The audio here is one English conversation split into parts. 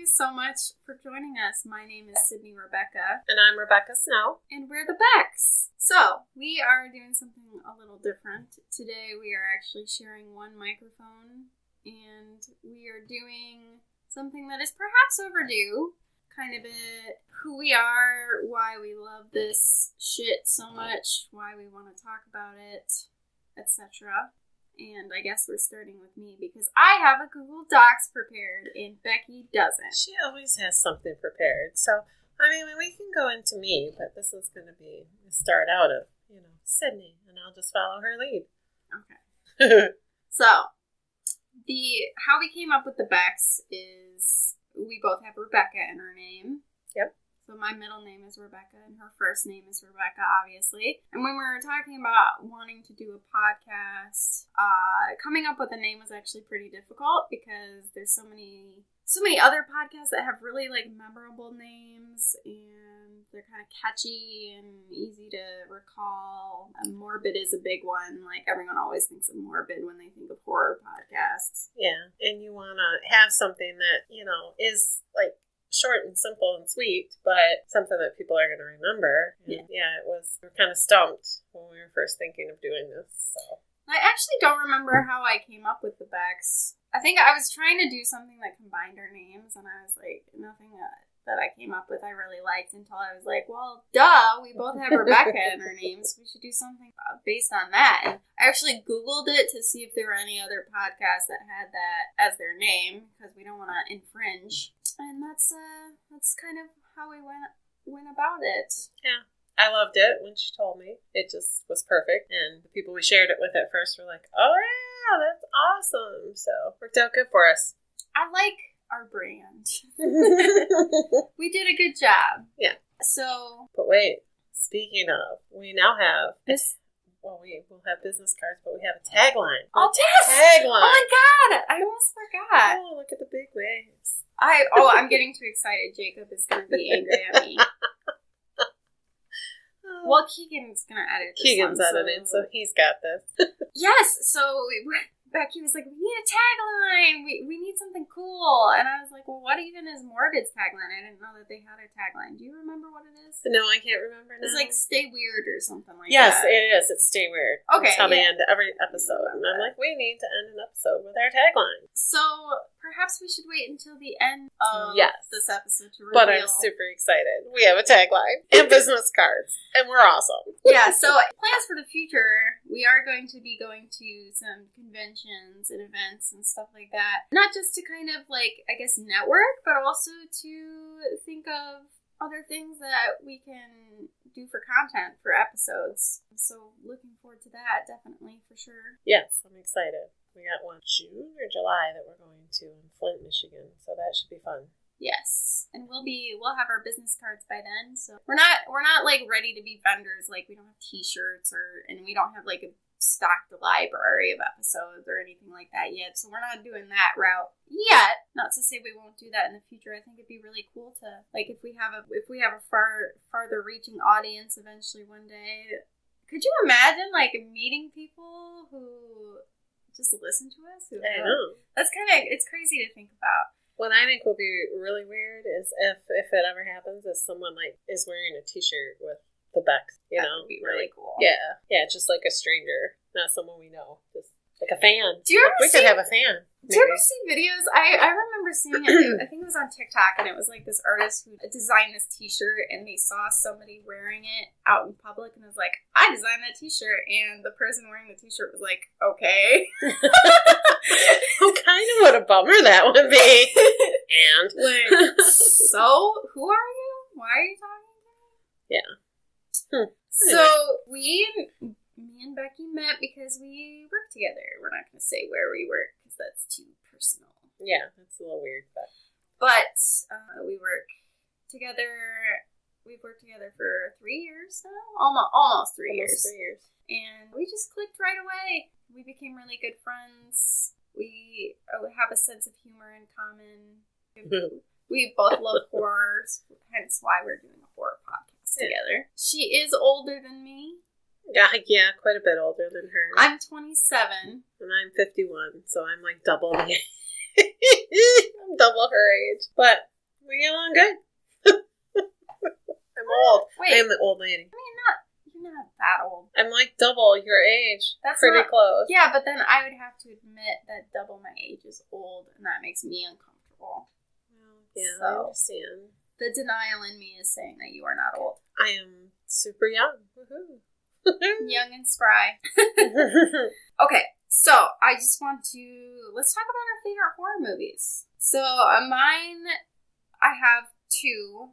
you so much for joining us. My name is Sydney Rebecca. And I'm Rebecca Snow. And we're the Becks. So, we are doing something a little different. Today we are actually sharing one microphone, and we are doing something that is perhaps overdue. Kind of who we are, why we love this shit so much, why we want to talk about it, etc. And I guess we're starting with me because I have a Google Docs prepared and Becky doesn't. She always has something prepared. So, I mean, we can go into me, but this is going to be the start out of, Sydney, and I'll just follow her lead. Okay. So, how we came up with the Becks is we both have Rebecca in our name. Yep. So my middle name is Rebecca, and her first name is Rebecca, obviously. And when we were talking about wanting to do a podcast, coming up with a name was actually pretty difficult because there's so many other podcasts that have really memorable names, and they're kind of catchy and easy to recall. Morbid is a big one. Everyone always thinks of Morbid when they think of horror podcasts. Yeah, and you want to have something that is short and simple and sweet, but something that people are going to remember. And we were kind of stumped when we were first thinking of doing this. So I actually don't remember how I came up with the Becks. I think I was trying to do something that combined our names, and I was like, nothing that I came up with I really liked until I was like, well, duh, we both have Rebecca in our names. We should do something based on that. And I actually Googled it to see if there were any other podcasts that had that as their name, because we don't want to infringe. And that's kind of how we went about it. Yeah. I loved it when she told me. It just was perfect. And the people we shared it with at first were like, oh yeah, that's awesome. So it worked out good for us. I like our brand. We did a good job. Yeah. So. But wait, speaking of, we now have this. Well, we will have business cards, but we have a tagline. Oh, yes! Tagline. Oh my god! I almost forgot. Oh, look at the big waves. I'm getting too excited. Jacob is going to be angry at me. Well, Keegan's going to edit this. Keegan's editing, so he's got this. Yes, so Becky was like, we need a tagline. We need something cool. And I was like, well, what even is Morbid's tagline? I didn't know that they had a tagline. Do you remember what it is? No, I can't remember now. It's stay weird or something like that. Yes, it is. It's stay weird. Okay. That's how they end every episode. And I'm like, we need to end an episode with our tagline. So perhaps we should wait until the end of this episode to reveal. But I'm super excited. We have a tagline and business cards. And we're awesome. Yeah, so plans for the future, we are going to be going to some conventions and events and stuff like that. Not just to kind of network, but also to think of other things that we can do for content for episodes. So looking forward to that, definitely, for sure. Yes, I'm excited. We got one June or July that we're going to in Flint, Michigan, so that should be fun. Yes, and we'll have our business cards by then. So we're not ready to be vendors. We don't have T-shirts and we don't have a stocked library of episodes or anything like that yet. So we're not doing that route yet. Not to say we won't do that in the future. I think it'd be really cool to if we have a farther reaching audience eventually one day. Could you imagine meeting people who just listen to us? I know. That's it's crazy to think about. What I think will be really weird is if it ever happens, is someone is wearing a T-shirt with the Becks. That would be really cool. Yeah, just a stranger, not someone we know, just a fan. Do you ever we could have a fan. Do you ever see videos? I remember seeing it. I think it was on TikTok, and it was this artist who designed this T-shirt, and they saw somebody wearing it out in public, and was like, I designed that T-shirt, and the person wearing the T-shirt was like, okay. Kind of what a bummer that would be. And? So, who are you? Why are you talking to me? Yeah. So, me and Becky met because we work together. We're not going to say where we work because that's too personal. Yeah, that's a little weird. But we work together. We've worked together for 3 years now. Almost 3 years. 3 years. And we just clicked right away. We became really good friends. We have a sense of humor in common. We both love horror, hence why we're doing a horror podcast together. She is older than me. Yeah, quite a bit older than her. I'm 27. And I'm 51, so I'm double the age. I'm double her age. But We get along good. I'm old. Wait. I am the old lady. I mean, you're not that old. I'm like double your age. That's pretty close. Yeah, but then I would have to admit that double my age is old, and that makes me uncomfortable. Well, yeah, so, I understand. The denial in me is saying that you are not old. I am super young. Woohoo. Young and spry. Okay, so I just want to... Let's talk about our favorite horror movies. So, mine, I have two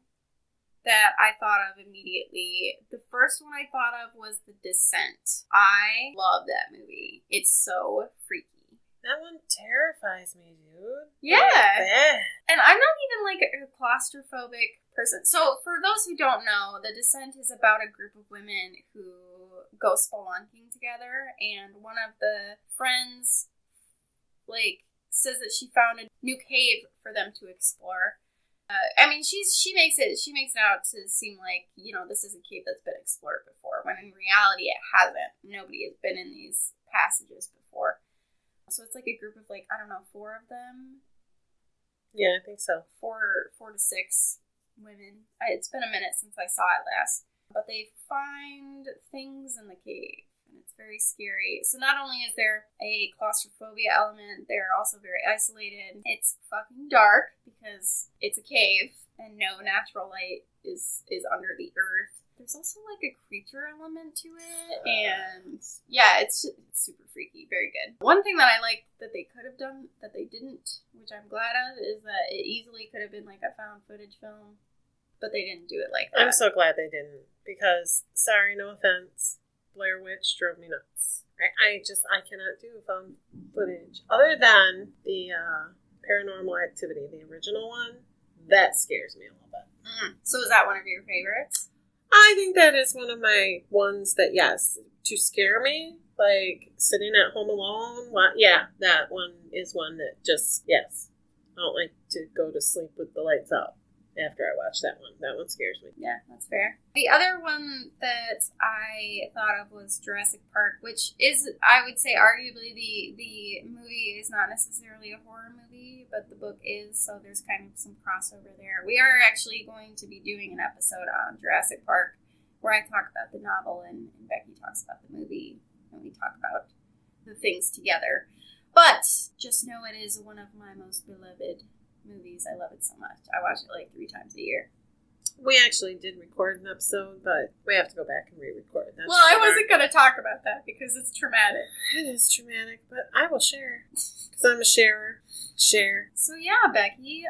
that I thought of immediately. The first one I thought of was The Descent. I love that movie. It's so freaky. That one terrifies me, dude. Yeah. And I'm not even like a claustrophobic person. So for those who don't know, The Descent is about a group of women who go spelunking together, and one of the friends like says that she found a new cave for them to explore. I mean, she makes it out to seem like, you know, this is a cave that's been explored before, when in reality it hasn't. Nobody has been in these passages before. So it's like a group of, like, I don't know, 4 of them? Yeah, I think so. 4 to 6 women. It's been a minute since I saw it last. But they find things in the cave, and it's very scary. So not only is there a claustrophobia element, they're also very isolated. It's fucking dark, because it's a cave, and no natural light is under the earth. There's also, like, a creature element to it, and yeah, it's super freaky. Very good. One thing that I like that they could have done that they didn't, which I'm glad of, is that it easily could have been, like, a found footage film, but they didn't do it like that. I'm so glad they didn't, because, sorry, no offense, Blair Witch drove me nuts. I cannot do found footage. Other than the Paranormal Activity, the original one, that scares me a little bit. So is that one of your favorites? I think that is one of my ones that, yes, to scare me, like sitting at home alone. Yeah, that one is one that just, yes. I don't like to go to sleep with the lights out after I watch that one. That one scares me. Yeah, that's fair. The other one that I thought of was Jurassic Park, which is, I would say, arguably the movie is not necessarily a horror movie, but the book is, so there's kind of some crossover there. We are actually going to be doing an episode on Jurassic Park where I talk about the novel and Becky talks about the movie, and we talk about the things together. But just know it is one of my most beloved movies. I love it so much. I watch it like 3 times a year. We actually did record an episode, but we have to go back and re-record. Well, I wasn't going to talk about that because it's traumatic. It is traumatic, but I will share. Because I'm a sharer. Share. So yeah, Becky,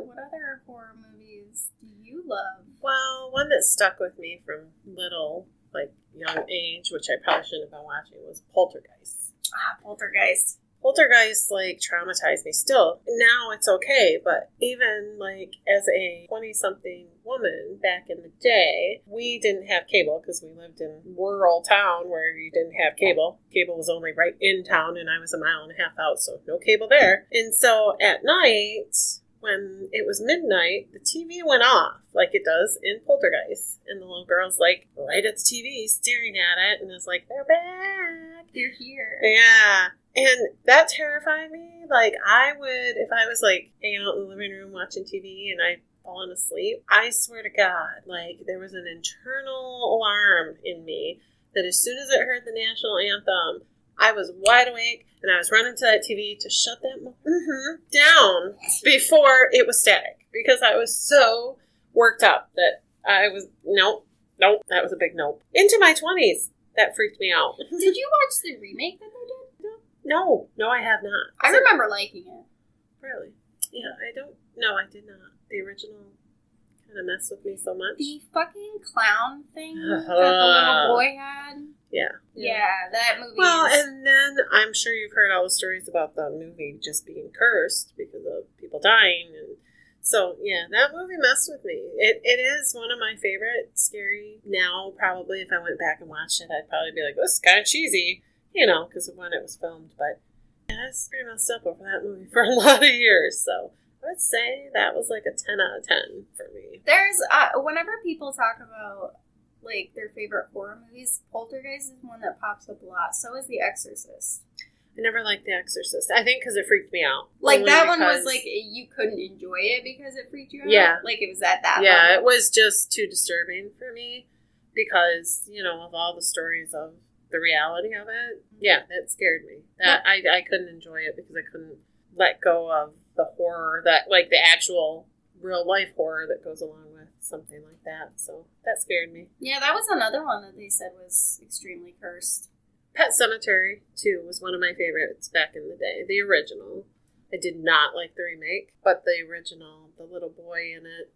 what other horror movies do you love? Well, one that stuck with me from little, like, young age, which I probably shouldn't have been watching, was Poltergeist. Poltergeist. Poltergeist, like, traumatized me still. Now it's okay, but even, like, as a 20-something woman back in the day, we didn't have cable because we lived in rural town where you didn't have cable. Cable was only right in town, and I was a mile and a half out, so no cable there. And so at night, when it was midnight, the TV went off, like it does in Poltergeist. And the little girl's, like, right at the TV, staring at it, and is like, they're back. They're here. Yeah. And that terrified me. Like, I would, if I was, like, hanging out in the living room watching TV and I'd fallen asleep, I swear to God, like, there was an internal alarm in me that as soon as it heard the national anthem, I was wide awake and I was running to that TV to shut that down before it was static. Because I was so worked up that I was, nope, that was a big nope. Into my 20s, that freaked me out. Did you watch the remake that they did? No, I have not. I remember liking it. Really? Yeah, I did not. The original kind of messed with me so much. The fucking clown thing that the little boy had. Yeah. Yeah, that movie. Well, and then I'm sure you've heard all the stories about the movie just being cursed because of people dying. And so, yeah, that movie messed with me. It is one of my favorite scary. Now, probably, if I went back and watched it, I'd probably be like, this is kind of cheesy. You know, because of when it was filmed, but yeah, I was pretty messed up over that movie for a lot of years, so I would say that was like a 10 out of 10 for me. There's, whenever people talk about, like, their favorite horror movies, Poltergeist is one that pops up a lot. So is The Exorcist. I never liked The Exorcist. I think because it freaked me out. Like, that one was, like, you couldn't enjoy it because it freaked you out? Yeah. Like, it was at that Yeah, level? it was just too disturbing for me because, you know, of all the stories of the reality of it, yeah, that scared me. That I couldn't enjoy it because I couldn't let go of the horror, that, like, the actual real-life horror that goes along with something like that. So, that scared me. Yeah, that was another one that they said was extremely cursed. Pet Sematary, too, was one of my favorites back in the day. The original. I did not like the remake, but the original, the little boy in it,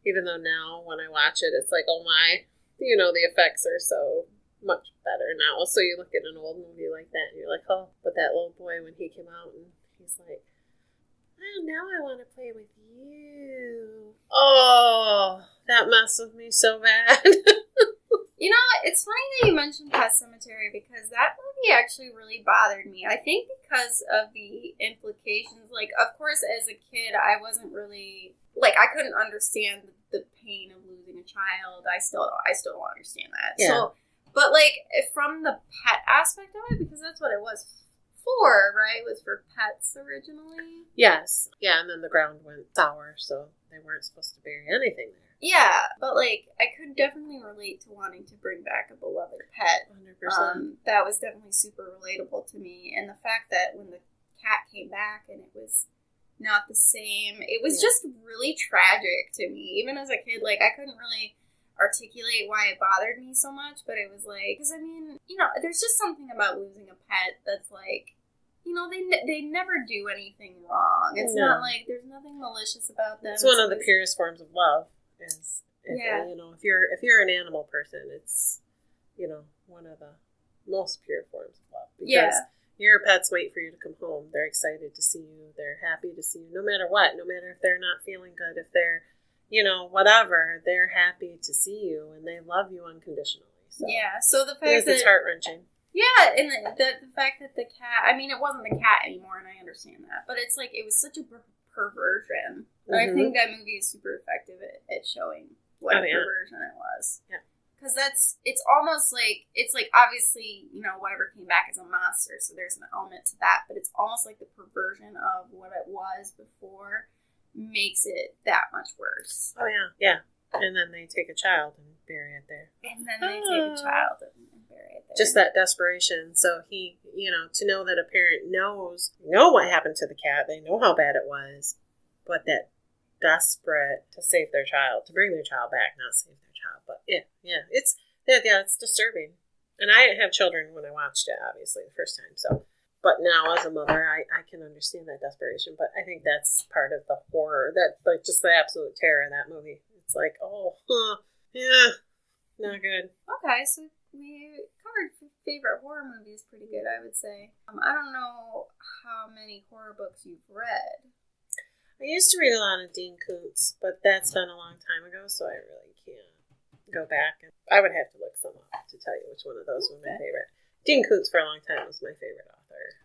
even though now when I watch it, it's like, oh my, you know, the effects are so much better now. So you look at an old movie like that and you're like, oh, but that little boy when he came out and he's like, oh, now I want to play with you. Oh, that messed with me so bad. You know, it's funny that you mentioned Pet Sematary because that movie actually really bothered me. I think because of the implications. Like, of course, as a kid, I wasn't really, like, I couldn't understand the pain of losing a child. I still don't understand that. Yeah. So, but, like, from the pet aspect of it, because that's what it was for, right? It was for pets originally. Yes. Yeah, and then the ground went sour, so they weren't supposed to bury anything there. Yeah, but, like, I could definitely relate to wanting to bring back a beloved pet. 100%. That was definitely super relatable to me. And the fact that when the cat came back and it was not the same, it was just really tragic to me. Even as a kid, like, I couldn't really articulate why it bothered me so much, but it was like, because, I mean, you know, there's just something about losing a pet that's like, you know, they never do anything wrong. It's not like, there's nothing malicious about them. It's one of the purest forms of love. Is yeah. You know, if you're an animal person, it's, you know, one of the most pure forms of love. Because your pets wait for you to come home. They're excited to see you. They're happy to see you no matter what. No matter if they're not feeling good, if they're, you know, whatever, they're happy to see you and they love you unconditionally. So, yeah, so the fact that it's heart-wrenching. Yeah, and the fact that the cat, I mean, it wasn't the cat anymore, and I understand that, but it's like, it was such a perversion. And I think that movie is super effective at showing what a perversion it was. Yeah. Because it's almost like, it's like, obviously, you know, whatever came back is a monster, so there's an element to that, but it's almost like the perversion of what it was before makes it that much worse. Oh, yeah. Yeah. And then they take a child and bury it there. And then they take a child and bury it there. Just that desperation. So he, you know, to know that a parent know what happened to the cat, they know how bad it was, but that desperate to save their child, to bring their child back, not save their child. But it's disturbing. And I didn't have children when I watched it, obviously, the first time. So, but now as a mother, I can understand that desperation. But I think that's part of the horror, that, like, just the absolute terror in that movie. It's like, yeah, not good. Okay, so we covered favorite horror movies pretty good, I would say. I don't know how many horror books you've read. I used to read a lot of Dean Koontz, but that's been a long time ago, so I really can't go back. And I would have to look some up to tell you which one of those was my favorite. Dean Koontz for a long time was my favorite author.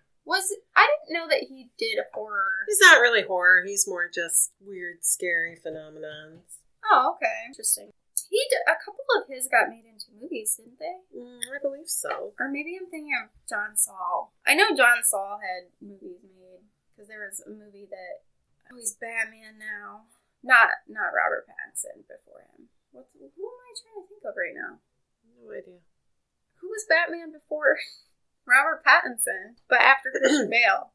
I didn't know that he did horror. He's not really horror. He's more just weird, scary phenomenons. Oh, okay. Interesting. A couple of his got made into movies, didn't they? I believe so. Or maybe I'm thinking of John Saul. I know John Saul had movies made, because there was a movie that, he's Batman now. Not Robert Pattinson before him. Who am I trying to think of right now? No idea. Who was Batman before Robert Pattinson, but after Christian Bale?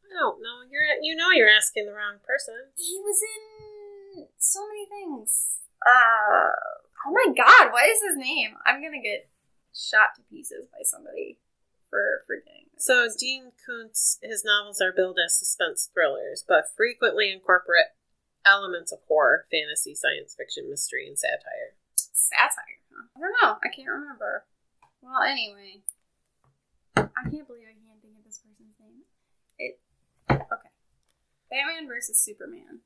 I don't know. You're asking the wrong person. He was in so many things. Oh my God, what is his name? I'm gonna get shot to pieces by somebody for forgetting. So Dean Koontz, his novels are billed as suspense thrillers, but frequently incorporate elements of horror, fantasy, science fiction, mystery, and satire. Satire, huh? I don't know. I can't remember. Well, anyway. I can't believe I can't think of this person's name. Okay. Batman versus Superman.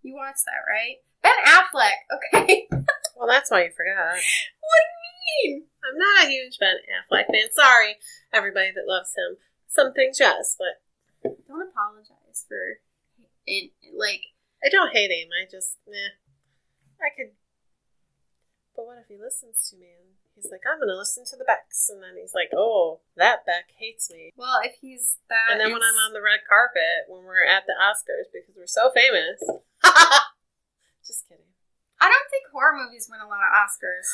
You watched that, right? Ben Affleck, okay. Well, that's why you forgot. What do you mean? I'm not a huge Ben Affleck fan. Sorry, everybody that loves him. Some things, yes, but... Don't apologize for... I don't hate him. I just, I could... But what if he listens to me and He's like, I'm going to listen to the Becks. And then he's like, oh, that Beck hates me. Well, if he's that... And then when I'm on the red carpet, when we're at the Oscars, because we're so famous. Just kidding. I don't think horror movies win a lot of Oscars.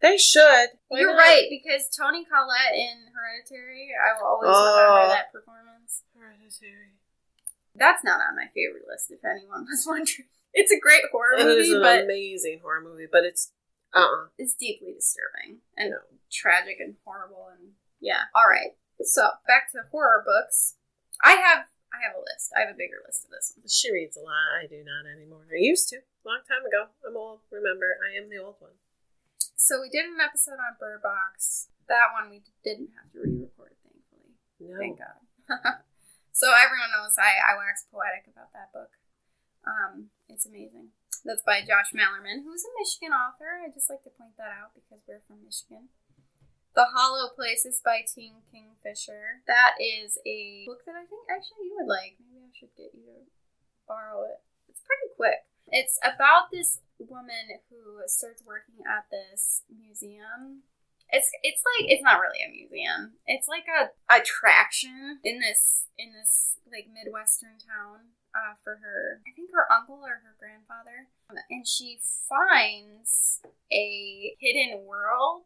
They should. You're right, because Toni Collette in Hereditary, I will always remember that performance. Hereditary. That's not on my favorite list, if anyone was wondering. It's a great horror movie. It is an amazing horror movie, but it's it's deeply disturbing and tragic and horrible and yeah. All right. So back to horror books. I have a list. I have a bigger list of this one. She reads a lot. I do not anymore. I used to. Long time ago. I'm old. Remember, I am the old one. So we did an episode on Bird Box. That one we didn't have to re-record, thankfully. No. Thank God. So everyone knows I wax poetic about that book. It's amazing. That's by Josh Mallerman, who's a Michigan author. I just like to point that out because we're from Michigan. The Hollow Places by Ting Kingfisher. That is a book that I think actually you would like. Maybe I should get you to borrow it. It's pretty quick. It's about this woman who starts working at this museum. It's like, it's not really a museum. It's like a attraction in this like Midwestern town for her, I think her uncle or her grandfather. And she finds a hidden world,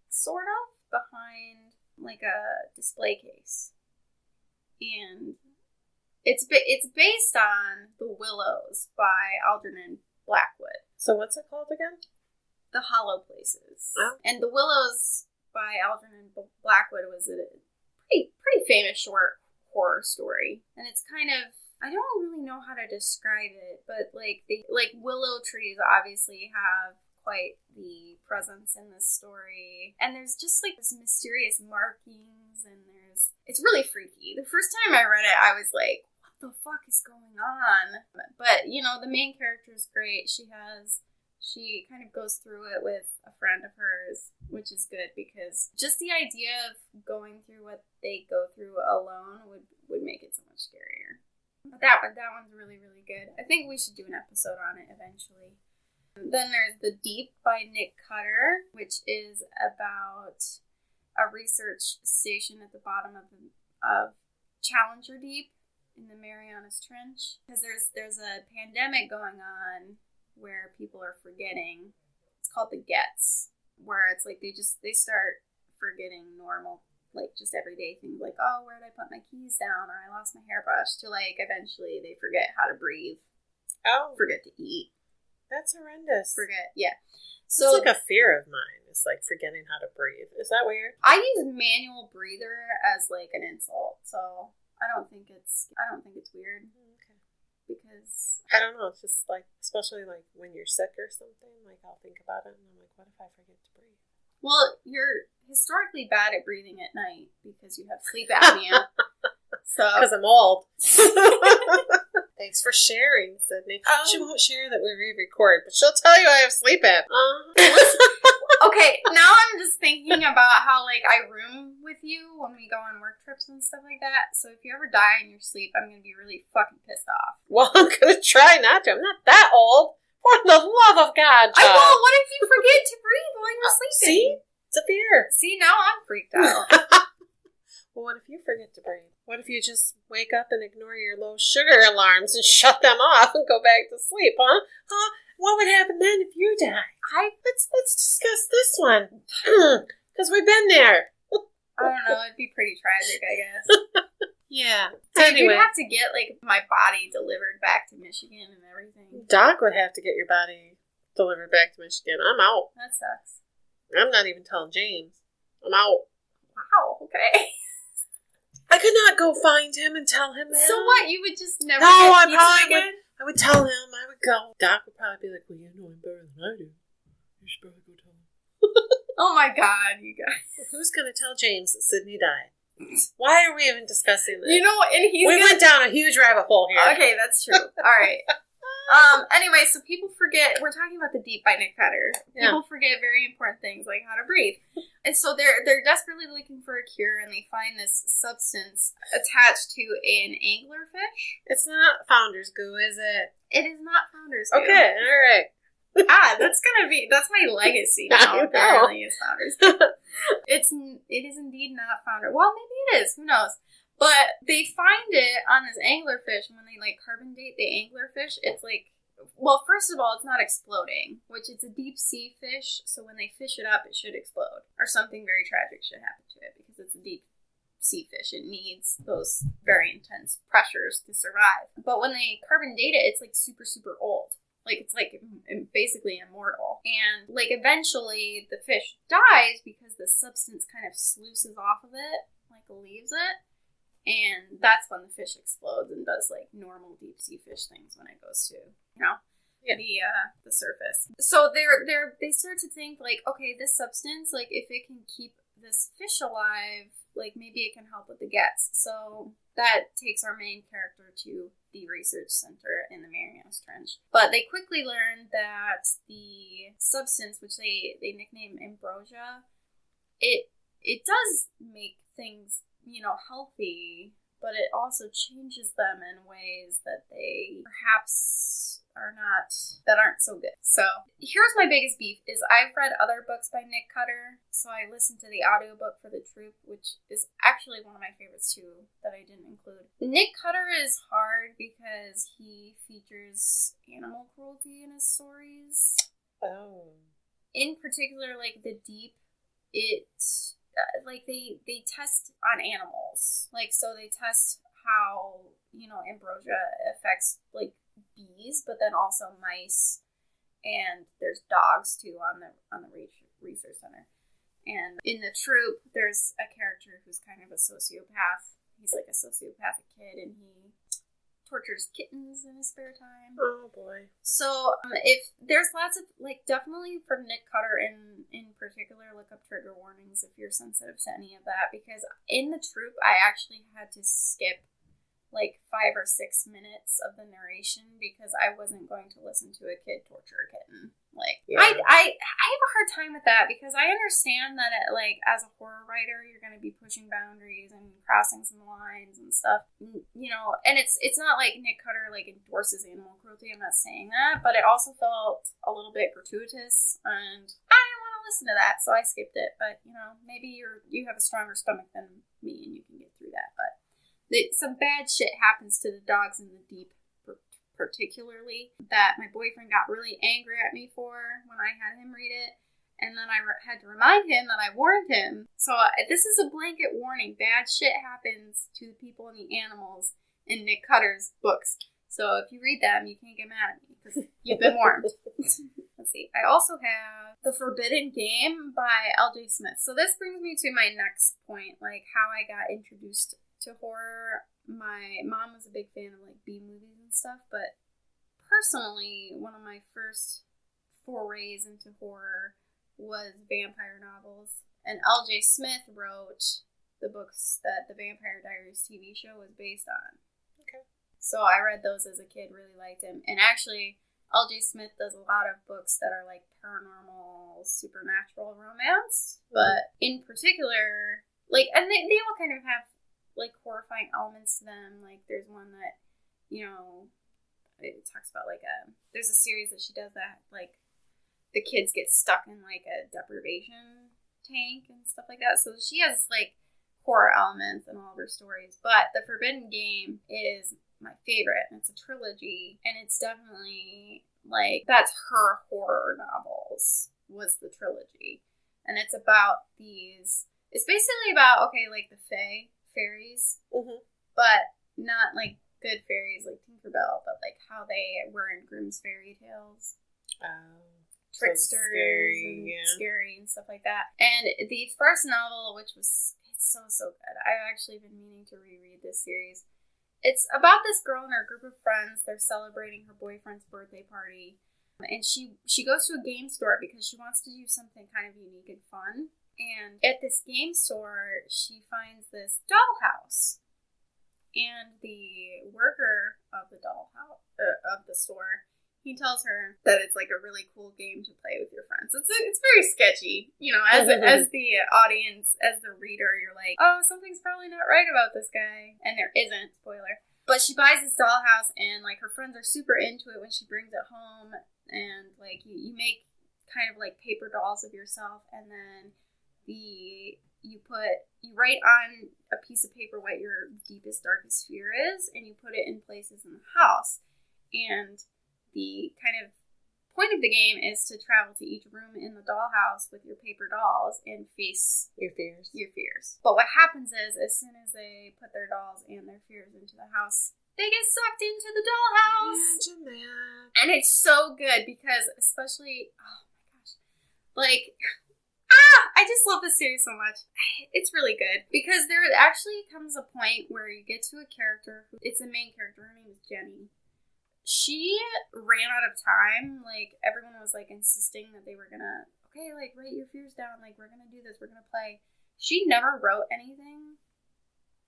sort of, behind like a display case. And it's based on The Willows by Algernon Blackwood. So what's it called again? The Hollow Places. Oh. And The Willows by Algernon Blackwood was a pretty famous short horror story. And it's kind of, I don't really know how to describe it, but like willow trees obviously have quite the presence in this story. And there's just like this mysterious markings, and it's really freaky. The first time I read it, I was like, what the fuck is going on? But, you know, the main character is great. She kind of goes through it with a friend of hers, which is good because just the idea of going through what they go through alone would make it so much scarier. But that one's really, really good. I think we should do an episode on it eventually. Then there's The Deep by Nick Cutter, which is about a research station at the bottom of Challenger Deep in the Marianas Trench. Because there's a pandemic going on where people are forgetting. It's called the Gets, where it's like they start forgetting normal, like just everyday things, like, oh, where did I put my keys down, or I lost my hairbrush, to like eventually they forget how to breathe. Oh. Forget to eat. That's horrendous. Yeah. So it's like a fear of mine. It's like forgetting how to breathe. Is that weird? I use manual breather as like an insult, so I don't think it's weird. Okay. Because I don't know, it's just like, especially like when you're sick or something, like I'll think about it and I'm like, what if I forget to breathe? Well, you're historically bad at breathing at night because you have sleep apnea. Because I'm old. Thanks for sharing, Sydney. She won't share that we re-record, but she'll tell you I have sleep apnea. Okay, now I'm just thinking about how, like, I room with you when we go on work trips and stuff like that. So if you ever die in your sleep, I'm going to be really fucking pissed off. Well, I'm going to try not to. I'm not that old. For the love of God, I won't. What if you forget to breathe while you're sleeping? See? It's a fear. See, now I'm freaked out. Well, what if you forget to breathe? What if you just wake up and ignore your low sugar alarms and shut them off and go back to sleep, huh? What would happen then if you die? Let's discuss this one. Because we've been there. I don't know. It'd be pretty tragic, I guess. Yeah. So anyway, you'd have to get, like, my body delivered back to Michigan and everything. Doc would have to get your body delivered back to Michigan. I'm out. That sucks. I'm not even telling James. I'm out. Wow, okay. I could not go find him and tell him that. So what? You would just never get pizza again? I would tell him. I would go. Doc would probably be like, well, you know him better than I do. You should probably go tell him. Oh my God, you guys. Who's going to tell James that Sydney died? Why are we even discussing this? You know, and we went down a huge rabbit hole here. Okay, that's true. All right. Anyway, so people forget, we're talking about The Deep by Nick Cutter. People forget very important things like how to breathe. And so they're desperately looking for a cure, and they find this substance attached to an anglerfish. It's not Founder's Goo, is it? It is not Founder's Goo. Okay, all right. That's my legacy now, apparently, is Founders. It is indeed not Founder. Well, maybe it is. Who knows? But they find it on this anglerfish, and when they, like, carbon date the anglerfish, it's like, well, first of all, it's not exploding, which it's a deep sea fish, so when they fish it up, it should explode. Or something very tragic should happen to it, because it's a deep sea fish. It needs those very intense pressures to survive. But when they carbon date it, it's, like, super, super old. Like, it's, like, basically immortal. And, like, eventually the fish dies because the substance kind of sluices off of it, like, leaves it. And that's when the fish explodes and does, like, normal deep sea fish things when it goes to, the surface. So they start to think, like, okay, this substance, like, if it can keep this fish alive, like, maybe it can help with the gets. So that takes our main character to the research center in the Marianas Trench. But they quickly learn that the substance, which they nickname ambrosia, it does make things, healthy, but it also changes them in ways that they perhaps aren't so good. So here's my biggest beef is I've read other books by Nick Cutter, so I listened to the audiobook for The Troop, which is actually one of my favorites too, that I didn't include. Nick Cutter is hard because he features animal cruelty in his stories. Oh. In particular, like, the Deep, like, they test on animals. Like, so they test how, ambrosia affects, like, bees, but then also mice, and there's dogs, too, on the research center. And in The Troop, there's a character who's kind of a sociopath. He's, like, a sociopathic kid, and he tortures kittens in his spare time. Oh, boy. So, if there's lots of, like, definitely for Nick Cutter in particular, look up trigger warnings if you're sensitive to any of that, because in The Troop, I actually had to skip, like, 5 or 6 minutes of the narration because I wasn't going to listen to a kid torture a kitten. Like, yeah. I have a hard time with that because I understand that, as a horror writer, you're going to be pushing boundaries and crossing some lines and stuff, and it's not like Nick Cutter, like, endorses animal cruelty. I'm not saying that, but it also felt a little bit gratuitous, and I didn't want to listen to that, so I skipped it. But, maybe you have a stronger stomach than me and you can get through that, but some bad shit happens to the dogs in The Deep, particularly, that my boyfriend got really angry at me for when I had him read it, and then I had to remind him that I warned him. So this is a blanket warning. Bad shit happens to the people and the animals in Nick Cutter's books. So if you read them, you can't get mad at me because you've been warned. Let's see. I also have The Forbidden Game by L.J. Smith. So this brings me to my next point, like how I got introduced to horror. My mom was a big fan of, like, B movies and stuff, but personally, one of my first forays into horror was vampire novels. And L.J. Smith wrote the books that the Vampire Diaries TV show was based on. Okay. So I read those as a kid, really liked him. And actually, L.J. Smith does a lot of books that are, like, paranormal, supernatural romance. But in particular, like, and they all kind of have, like, horrifying elements to them. Like, there's one that, it talks about, like, there's a series that she does that, like, the kids get stuck in, like, a deprivation tank and stuff like that. So she has, like, horror elements in all of her stories. But The Forbidden Game is my favorite, and it's a trilogy, and it's definitely, like, that's her horror novels, was the trilogy. And it's about it's basically about, okay, like, the fairies, but not, like, good fairies like Tinkerbell, but, like, how they were in Grimm's fairy tales. Tricksters and scary and stuff like that. And the first novel, which was, it's so good. I've actually been meaning to reread this series. It's about this girl and her group of friends. They're celebrating her boyfriend's birthday party. And she goes to a game store because she wants to do something kind of unique and fun. And at this game store, she finds this dollhouse. And the worker of the dollhouse, of the store, he tells her that it's, like, a really cool game to play with your friends. It's very sketchy. As the audience, as the reader, you're like, oh, something's probably not right about this guy. And there isn't, spoiler. But she buys this dollhouse, and, like, her friends are super into it when she brings it home. And, like, you make kind of, like, paper dolls of yourself, and then you write on a piece of paper what your deepest, darkest fear is, and you put it in places in the house. And the kind of point of the game is to travel to each room in the dollhouse with your paper dolls and face your fears. But what happens is, as soon as they put their dolls and their fears into the house, they get sucked into the dollhouse. Imagine that. And it's so good because, especially, oh my gosh, like, I just love this series so much. It's really good because there actually comes a point where you get to a character it's the main character. Her name is Jenny. She ran out of time. Like, everyone was, like, insisting that they were gonna, okay, like, write your fears down. Like, we're gonna do this. We're gonna play. She never wrote anything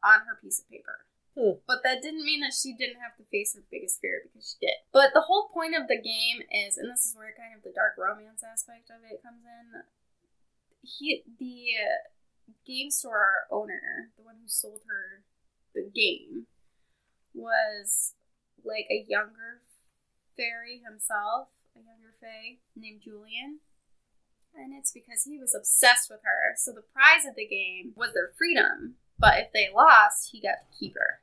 on her piece of paper. But that didn't mean that she didn't have to face her biggest fear, because she did. But the whole point of the game is, and this is where kind of the dark romance aspect of it comes in, the game store owner, the one who sold her the game, was like a younger fairy himself, a younger fae named Julian. And it's because he was obsessed with her. So the prize of the game was their freedom. But if they lost, he got to keep her.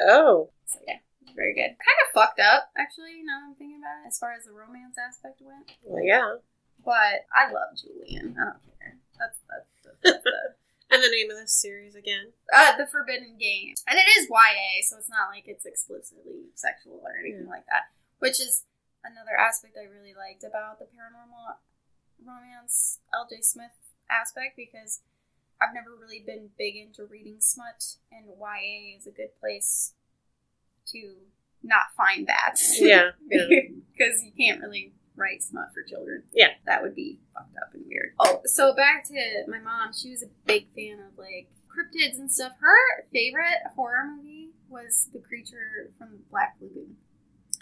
Oh. So yeah, very good. Kind of fucked up, actually, now I'm thinking about it, as far as the romance aspect went. Well, yeah. But I love Julian. I don't care. That's the... And the name of this series again? The Forbidden Game. And it is YA, so it's not like it's explicitly sexual or anything like that. Which is another aspect I really liked about the paranormal romance L.J. Smith aspect, because I've never really been big into reading smut, and YA is a good place to not find that. Yeah. Because you can't really write smut for children. Yeah. That would be fucked up and weird. Oh, so back to my mom. She was a big fan of, like, cryptids and stuff. Her favorite horror movie was The Creature from the Black Lagoon.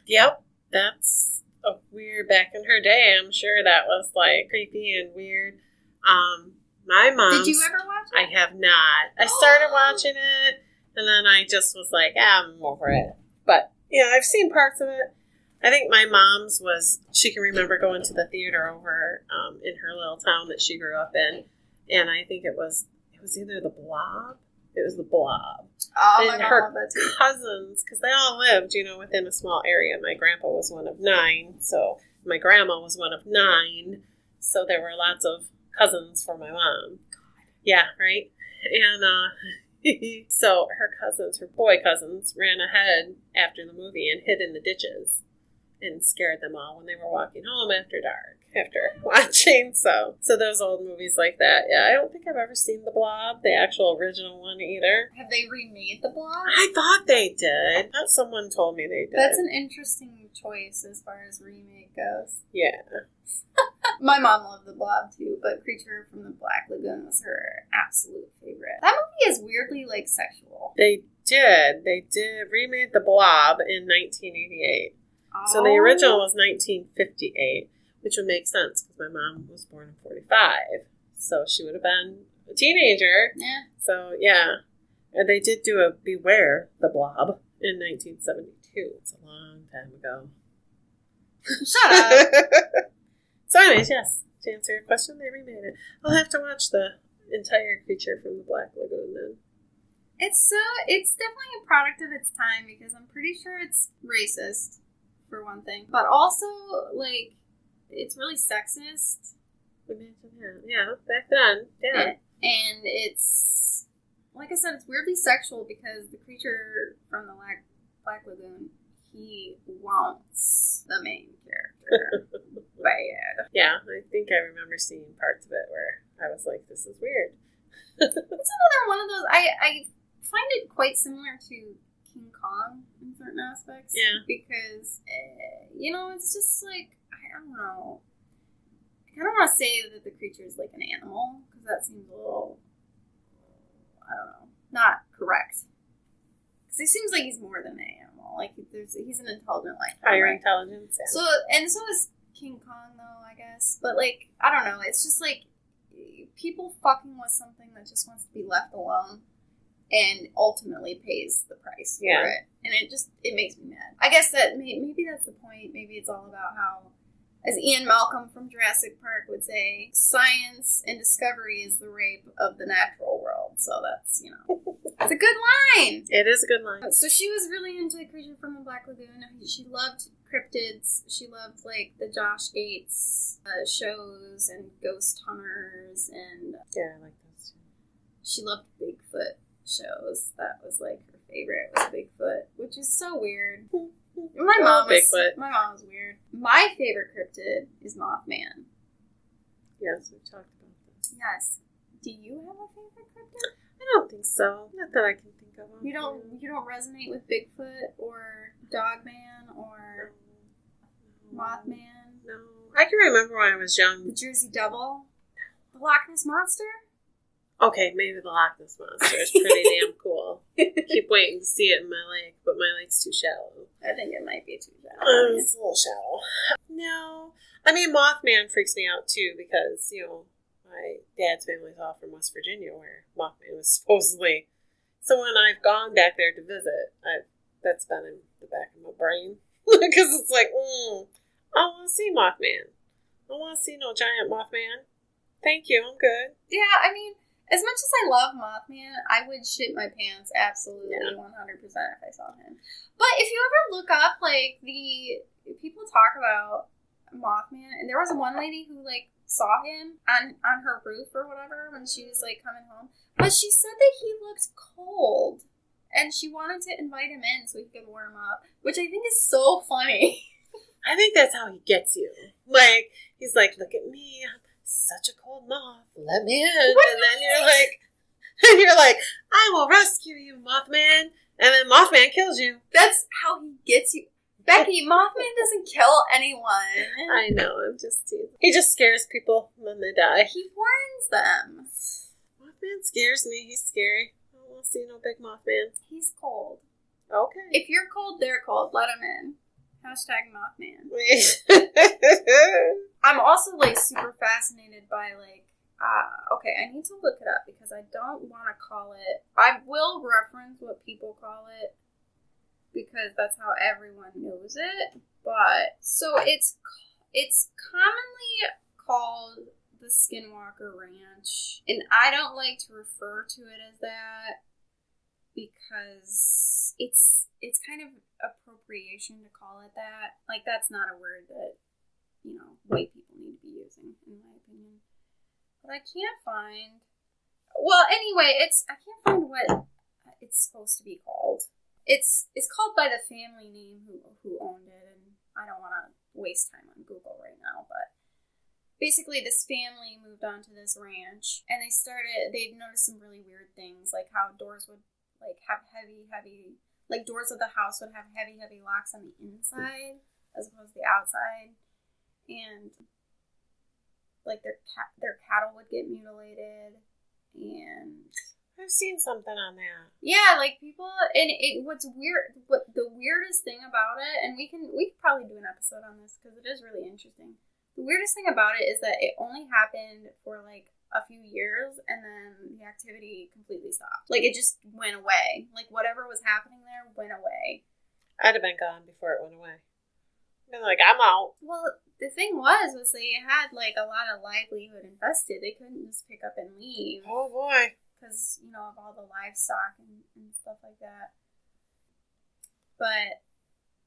Yep. That's a weird, back in her day, I'm sure that was, like, creepy and weird. My mom. Did you ever watch it? I have not. I started watching it, and then I just was like, I'm over it. But, yeah, I've seen parts of it. I think my mom's was, she can remember going to the theater over in her little town that she grew up in, and I think it was either The Blob. It was The Blob. Oh, and her cousins, because they all lived, within a small area. My grandpa was one of 9, so my grandma was one of 9, so there were lots of cousins for my mom. Yeah, right? And so her boy cousins, ran ahead after the movie and hid in the ditches and scared them all when they were walking home after dark, after watching. So those old movies like that. Yeah, I don't think I've ever seen The Blob, the actual original one, either. Have they remade The Blob? I thought they did. I thought someone told me they did. That's an interesting choice as far as remake goes. Yeah. My mom loved The Blob too, but Creature from the Black Lagoon was her absolute favorite. That movie is weirdly, like, sexual. They did remade The Blob in 1988. So the original was 1958, which would make sense because my mom was born in 45. So she would have been a teenager. Yeah. So, yeah. And they did do a Beware the Blob in 1972. It's a long time ago. Shut up. So anyways, yes, to answer your question, they remade it. I'll have to watch the entire Creature from the Black Lagoon then. It's definitely a product of its time, because I'm pretty sure it's racist, for one thing. But also, like, it's really sexist. Yeah, back then. Yeah. And it's, like I said, it's weirdly sexual, because the creature from the Black Lagoon, he wants the main character. Bad. Yeah, I think I remember seeing parts of it where I was like, this is weird. It's another one of those, I find it quite similar to King Kong in certain aspects. Yeah. Because, it's just like, I don't know. I kind of want to say that the creature is like an animal, because that seems a little, I don't know, not correct. Because it seems like he's more than an animal. Like, he's an intelligent life. Higher intelligence. Yeah. So is King Kong, though, I guess. But, like, I don't know. It's just like people fucking with something that just wants to be left alone. and ultimately pays the price for Yeah. it. And it makes me mad. I guess that maybe that's the point. Maybe it's all about how, as Ian Malcolm from Jurassic Park would say, science and discovery is the rape of the natural world. So that's, it's a good line. It is a good line. So she was really into Creature from the Black Lagoon. She loved cryptids. She loved, like, the Josh Gates shows and Ghost Hunters. And yeah, I like those too. she loved Bigfoot shows. That was, like, her favorite was Bigfoot, which is so weird. My mom was weird. My favorite cryptid is Mothman. Yes, we've talked about this. Yes. Do you have a favorite cryptid? I don't think so. Not that I can think of them. You don't resonate with Bigfoot or Dogman or Mothman? No. I can remember when I was young. The Jersey Devil? The Loch Ness Monster? Okay, maybe the Loch Ness Monster is pretty damn cool. Keep waiting to see it in my lake, but my lake's too shallow. I think it might be too shallow. It's a little shallow. No. I mean, Mothman freaks me out, too, because, my dad's family's all from West Virginia, where Mothman was supposedly. So when I've gone back there to visit, that's been in the back of my brain. Because it's like, I want to see Mothman. I don't want to see no giant Mothman. Thank you, I'm good. Yeah, I mean, as much as I love Mothman, I would shit my pants absolutely 100% if I saw him. But if you ever look up, like, people talk about Mothman, and there was one lady who, like, saw him on her roof or whatever when she was, like, coming home. But she said that he looked cold, and she wanted to invite him in so he could warm up, which I think is so funny. I think that's how he gets you. Like, he's like, look at me, I'm such a cold moth, let me in. And then you're like, I will rescue you, Mothman. And then Mothman kills you. That's how he gets you. Becky, Mothman doesn't kill anyone. I know, I'm just teasing. He just scares people when they die. He warns them. Mothman scares me, he's scary. I don't want to see no big Mothman. He's cold. Okay. If you're cold, they're cold. Let him in. Hashtag Mothman. I'm also, like, super fascinated by, like, okay, I need to look it up because I don't want to call it, I will reference what people call it because that's how everyone knows it, but, so it's commonly called the Skinwalker Ranch, and I don't like to refer to it as that because it's kind of appropriation to call it that. Like, that's not a word that, white people need to be using, in my opinion. But I can't find... Well, anyway, I can't find what it's supposed to be called. It's called by the family name who owned it, and I don't want to waste time on Google right now, but basically this family moved onto this ranch, and they'd noticed some really weird things, like how doors would, like, have heavy, like, doors of the house would have heavy, heavy locks on the inside, as opposed to the outside, and, like, their cattle would get mutilated, and... I've seen something on that. Yeah, like, people, and what's weird, the weirdest thing about it, and we could probably do an episode on this, because it is really interesting. The weirdest thing about it is that it only happened for, like, a few years, and then the activity completely stopped. Like, it just went away. Like, whatever was happening there went away. I'd have been gone before it went away. I'd been like, I'm out. Well, the thing was they had, like, a lot of livelihood invested. They couldn't just pick up and leave. Oh, boy. Because, of all the livestock and stuff like that. But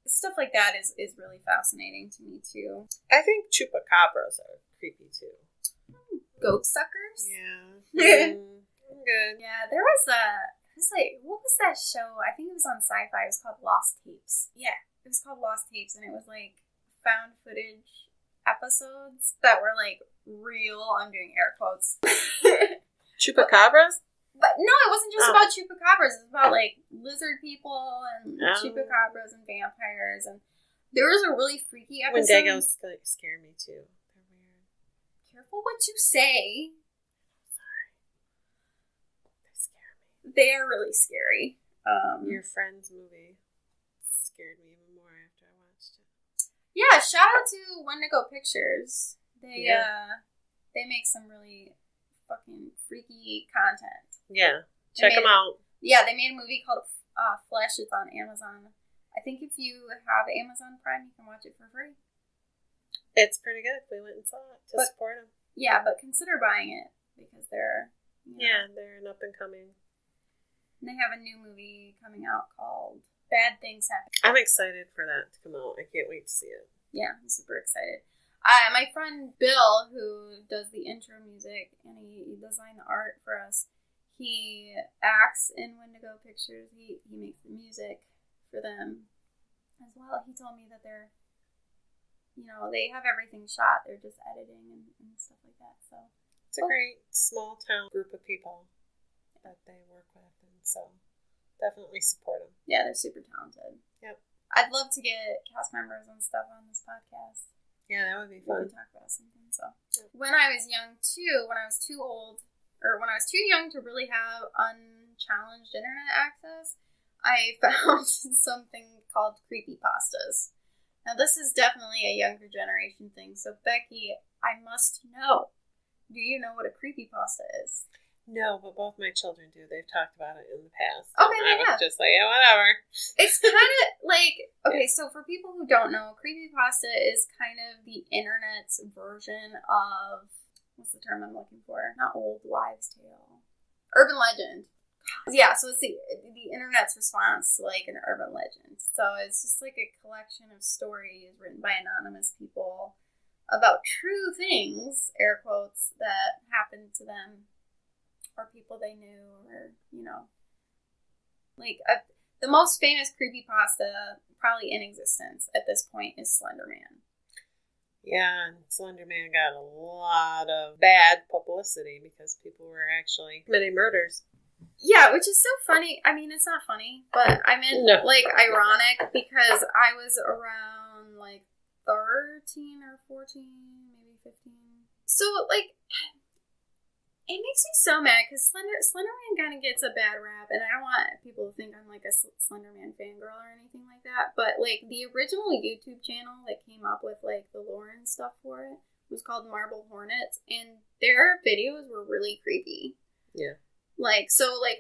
stuff like that is really fascinating to me, too. I think chupacabras are creepy, too. Goat suckers? Yeah. I'm good. Yeah, there was what was that show? I think it was on Sci-Fi. It was called Lost Tapes. Yeah, it was called Lost Tapes, and it was, like, found footage episodes that were, like, real. I'm doing air quotes. Chupacabras? But no, it wasn't just about chupacabras. It was about, like, lizard people and chupacabras and vampires. And there was a really freaky episode. Wendigos scare me, too. They're weird. Careful what you say. Sorry. They scare me. They are really scary. Your Friends movie scared me even more after I watched it. Yeah, shout out to Wendigo Pictures. They make some really fucking freaky content. Yeah, check them out. Yeah, they made a movie called Flesh. It's on Amazon. I think if you have Amazon Prime, you can watch it for free. It's pretty good. We went and saw it to support them. Yeah, but consider buying it because they're... they're an up and coming. And they have a new movie coming out called Bad Things Happen. I'm excited for that to come out. I can't wait to see it. Yeah, I'm super excited. My friend Bill, who does the intro music and he designed the art for us, he acts in Wendigo Pictures. He makes the music for them as well. He told me that they're, they have everything shot. They're just editing and stuff like that. So it's a great small town group of people that they work with, and so definitely support them. Yeah, they're super talented. Yep. I'd love to get cast members and stuff on this podcast. Yeah, that would be fun. We could talk about something. So when I was young too, when I was too old, or when I was too young to really have unchallenged internet access, I found something called creepypastas. Now this is definitely a younger generation thing. So Becky, I must know. Do you know what a creepypasta is? No, but both my children do. They've talked about it in the past. Okay, I was just like, yeah, whatever. It's kind of like, okay, so for people who don't know, creepypasta is kind of the internet's version of, what's the term I'm looking for? Not old wives' tale. Urban legend. Yeah, so it's the internet's response to like an urban legend. So it's just like a collection of stories written by anonymous people about true things, air quotes, that happened to them or people they knew, or, the most famous creepypasta probably in existence at this point is Slender Man. Yeah, and Slender Man got a lot of bad publicity because people were actually committing murders. Yeah, which is so funny. I mean, it's not funny, but I meant, ironic, because I was around, 13 or 14, maybe 15. So, it makes me so mad because Slender Man kind of gets a bad rap, and I don't want people to think I'm a Slender Man fangirl or anything like that. But the original YouTube channel that came up with the lore and stuff for it was called Marble Hornets, and their videos were really creepy. Yeah.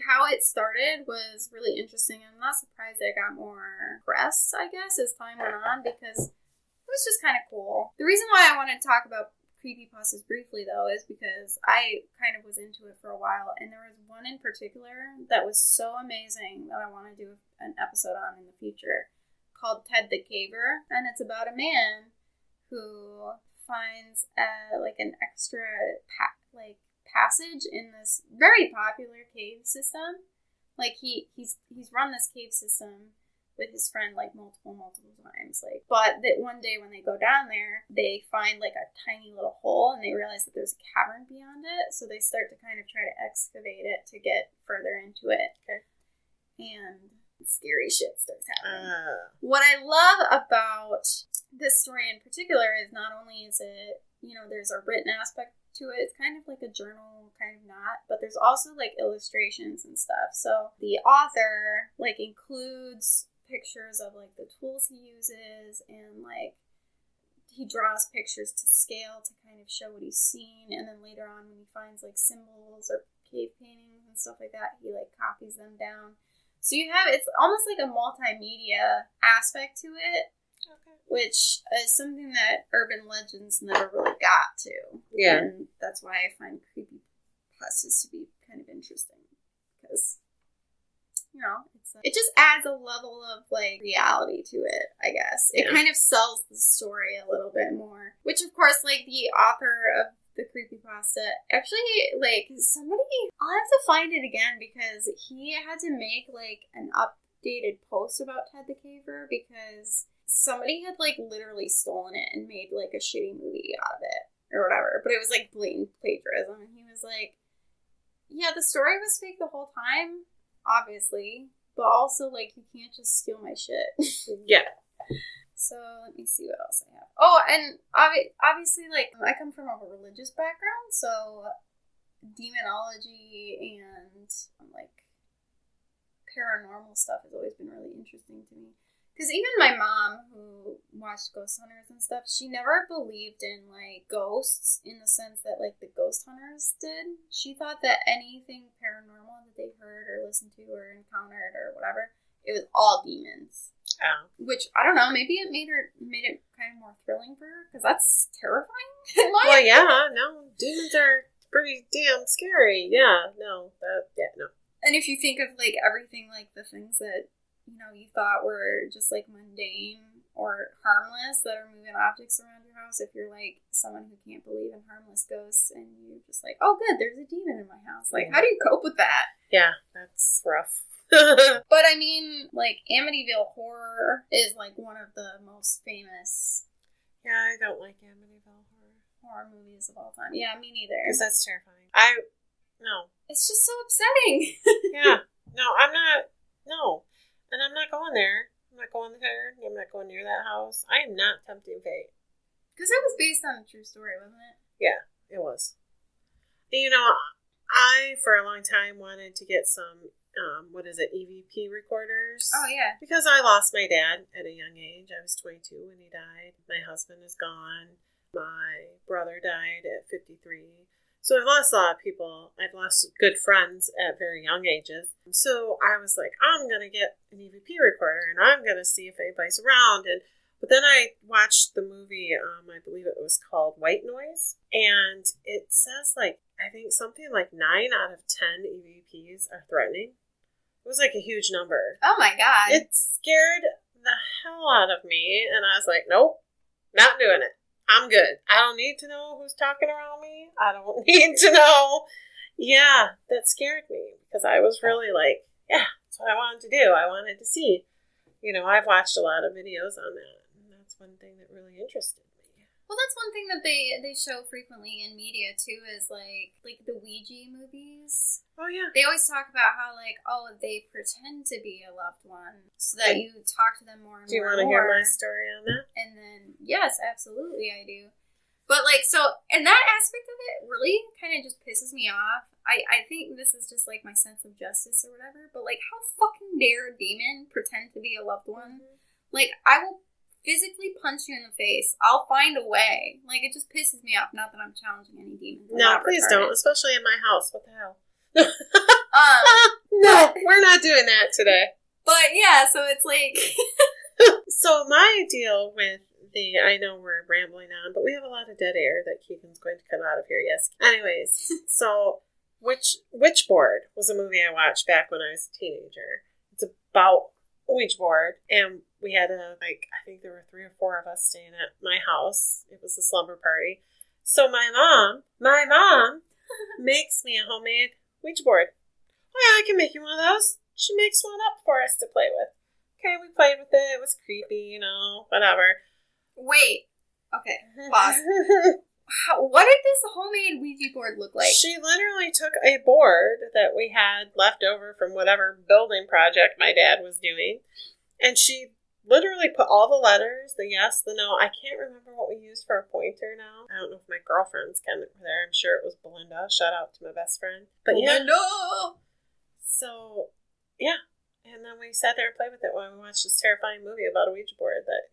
How it started was really interesting. I'm not surprised that it got more press, I guess, as time went on because it was just kind of cool. The reason why I wanted to talk about creepypastas briefly, though, is because I kind of was into it for a while, and there was one in particular that was so amazing that I want to do an episode on in the future called Ted the Caver, and it's about a man who finds an extra passage in this very popular cave system. He's run this cave system with his friend multiple times. But that one day when they go down there, they find a tiny little hole and they realize that there's a cavern beyond it. So they start to kind of try to excavate it to get further into it. Okay. And scary shit starts happening. What I love about this story in particular is not only is it, there's a written aspect to it. It's kind of like a journal, kind of not, but there's also illustrations and stuff. So the author includes pictures of the tools he uses, and he draws pictures to scale to kind of show what he's seen, and then later on when he finds symbols or cave paintings and stuff like that, he copies them down. So it's almost like a multimedia aspect to it. Okay. Which is something that urban legends never really got to. Yeah. And that's why I find creepypastas to be kind of interesting. Because, it just adds a level of, reality to it, I guess. It kind of sells the story a little bit more. Which, of course, the author of the creepypasta, actually, somebody... I'll have to find it again because he had to make, an updated post about Ted the Caver because... somebody had literally stolen it and made a shitty movie out of it or whatever, but it was blatant plagiarism, and he was yeah, the story was fake the whole time, obviously, but also you can't just steal my shit. Yeah. So let me see what else I have. Oh, and obviously I come from a religious background, so demonology and paranormal stuff has always been really interesting to me. Because even my mom, who watched Ghost Hunters and stuff, she never believed in, ghosts in the sense that, the ghost hunters did. She thought that anything paranormal that they heard or listened to or encountered or whatever, it was all demons. Oh. Which, I don't know, maybe it made it kind of more thrilling for her, because that's terrifying. Well, yeah, no, demons are pretty damn scary. Yeah, no. And if you think of, like, everything, like, the things that, you know, you thought were just, like, mundane or harmless that are moving objects around your house, if you're, like, someone who can't believe in harmless ghosts, and you're just like, oh, good, there's a demon in my house. Like, how do you cope with that? Yeah, that's rough. But, I mean, like, Amityville Horror is, like, one of the most famous... Yeah, I don't like Amityville horror movies of all time. Yeah, me neither. Because that's terrifying. No. It's just so upsetting. Yeah. No, I'm not. No. And I'm not going there. I'm not going there. I'm not going near that house. I am not tempting fate. Because it was based on a true story, wasn't it? Yeah, it was. You know, I, for a long time, wanted to get some, EVP recorders. Oh, yeah. Because I lost my dad at a young age. I was 22 when he died. My husband is gone. My brother died at 53. So I've lost a lot of people. I've lost good friends at very young ages. So I was like, I'm going to get an EVP recorder and I'm going to see if anybody's around. But then I watched the movie, I believe it was called White Noise. And it says I think something like 9 out of 10 EVPs are threatening. It was like a huge number. Oh my God. It scared the hell out of me. And I was like, nope, not doing it. I'm good. I don't need to know who's talking around me. I don't need to know. Yeah, that scared me because I was really like, yeah, that's what I wanted to do. I wanted to see. You know, I've watched a lot of videos on that. And that's one thing that really interested me. Well, that's one thing that they show frequently in media, too, is, like the Ouija movies. Oh, yeah. They always talk about how, they pretend to be a loved one so that you talk to them more and more. Do you want to hear my story on that? And then, yes, absolutely, I do. But, and that aspect of it really kind of just pisses me off. I think this is just, my sense of justice or whatever, but, how fucking dare a demon pretend to be a loved one? Mm-hmm. I will physically punch you in the face. I'll find a way. It just pisses me off. Not that I'm challenging any demons. No, please don't. Especially in my house. What the hell? No, we're not doing that today. But yeah, so it's So my deal with I know we're rambling on, but we have a lot of dead air that Keegan's going to come out of here. Yes. Anyways, so Witchboard was a movie I watched back when I was a teenager. It's about a Ouija board, and we had I think there were 3 or 4 of us staying at my house. It was a slumber party. So my mom makes me a homemade Ouija board. Oh yeah, I can make you one of those. She makes one up for us to play with. Okay, we played with it. It was creepy, whatever. Wait. Okay, pause. What did this homemade Ouija board look like? She literally took a board that we had left over from whatever building project my dad was doing, and she literally put all the letters, the yes, the no. I can't remember what we used for a pointer now. I don't know if my girlfriends can were there. I'm sure it was Belinda. Shout out to my best friend. But Belinda! Yeah. So, yeah. And then we sat there and played with it while we watched this terrifying movie about a Ouija board that,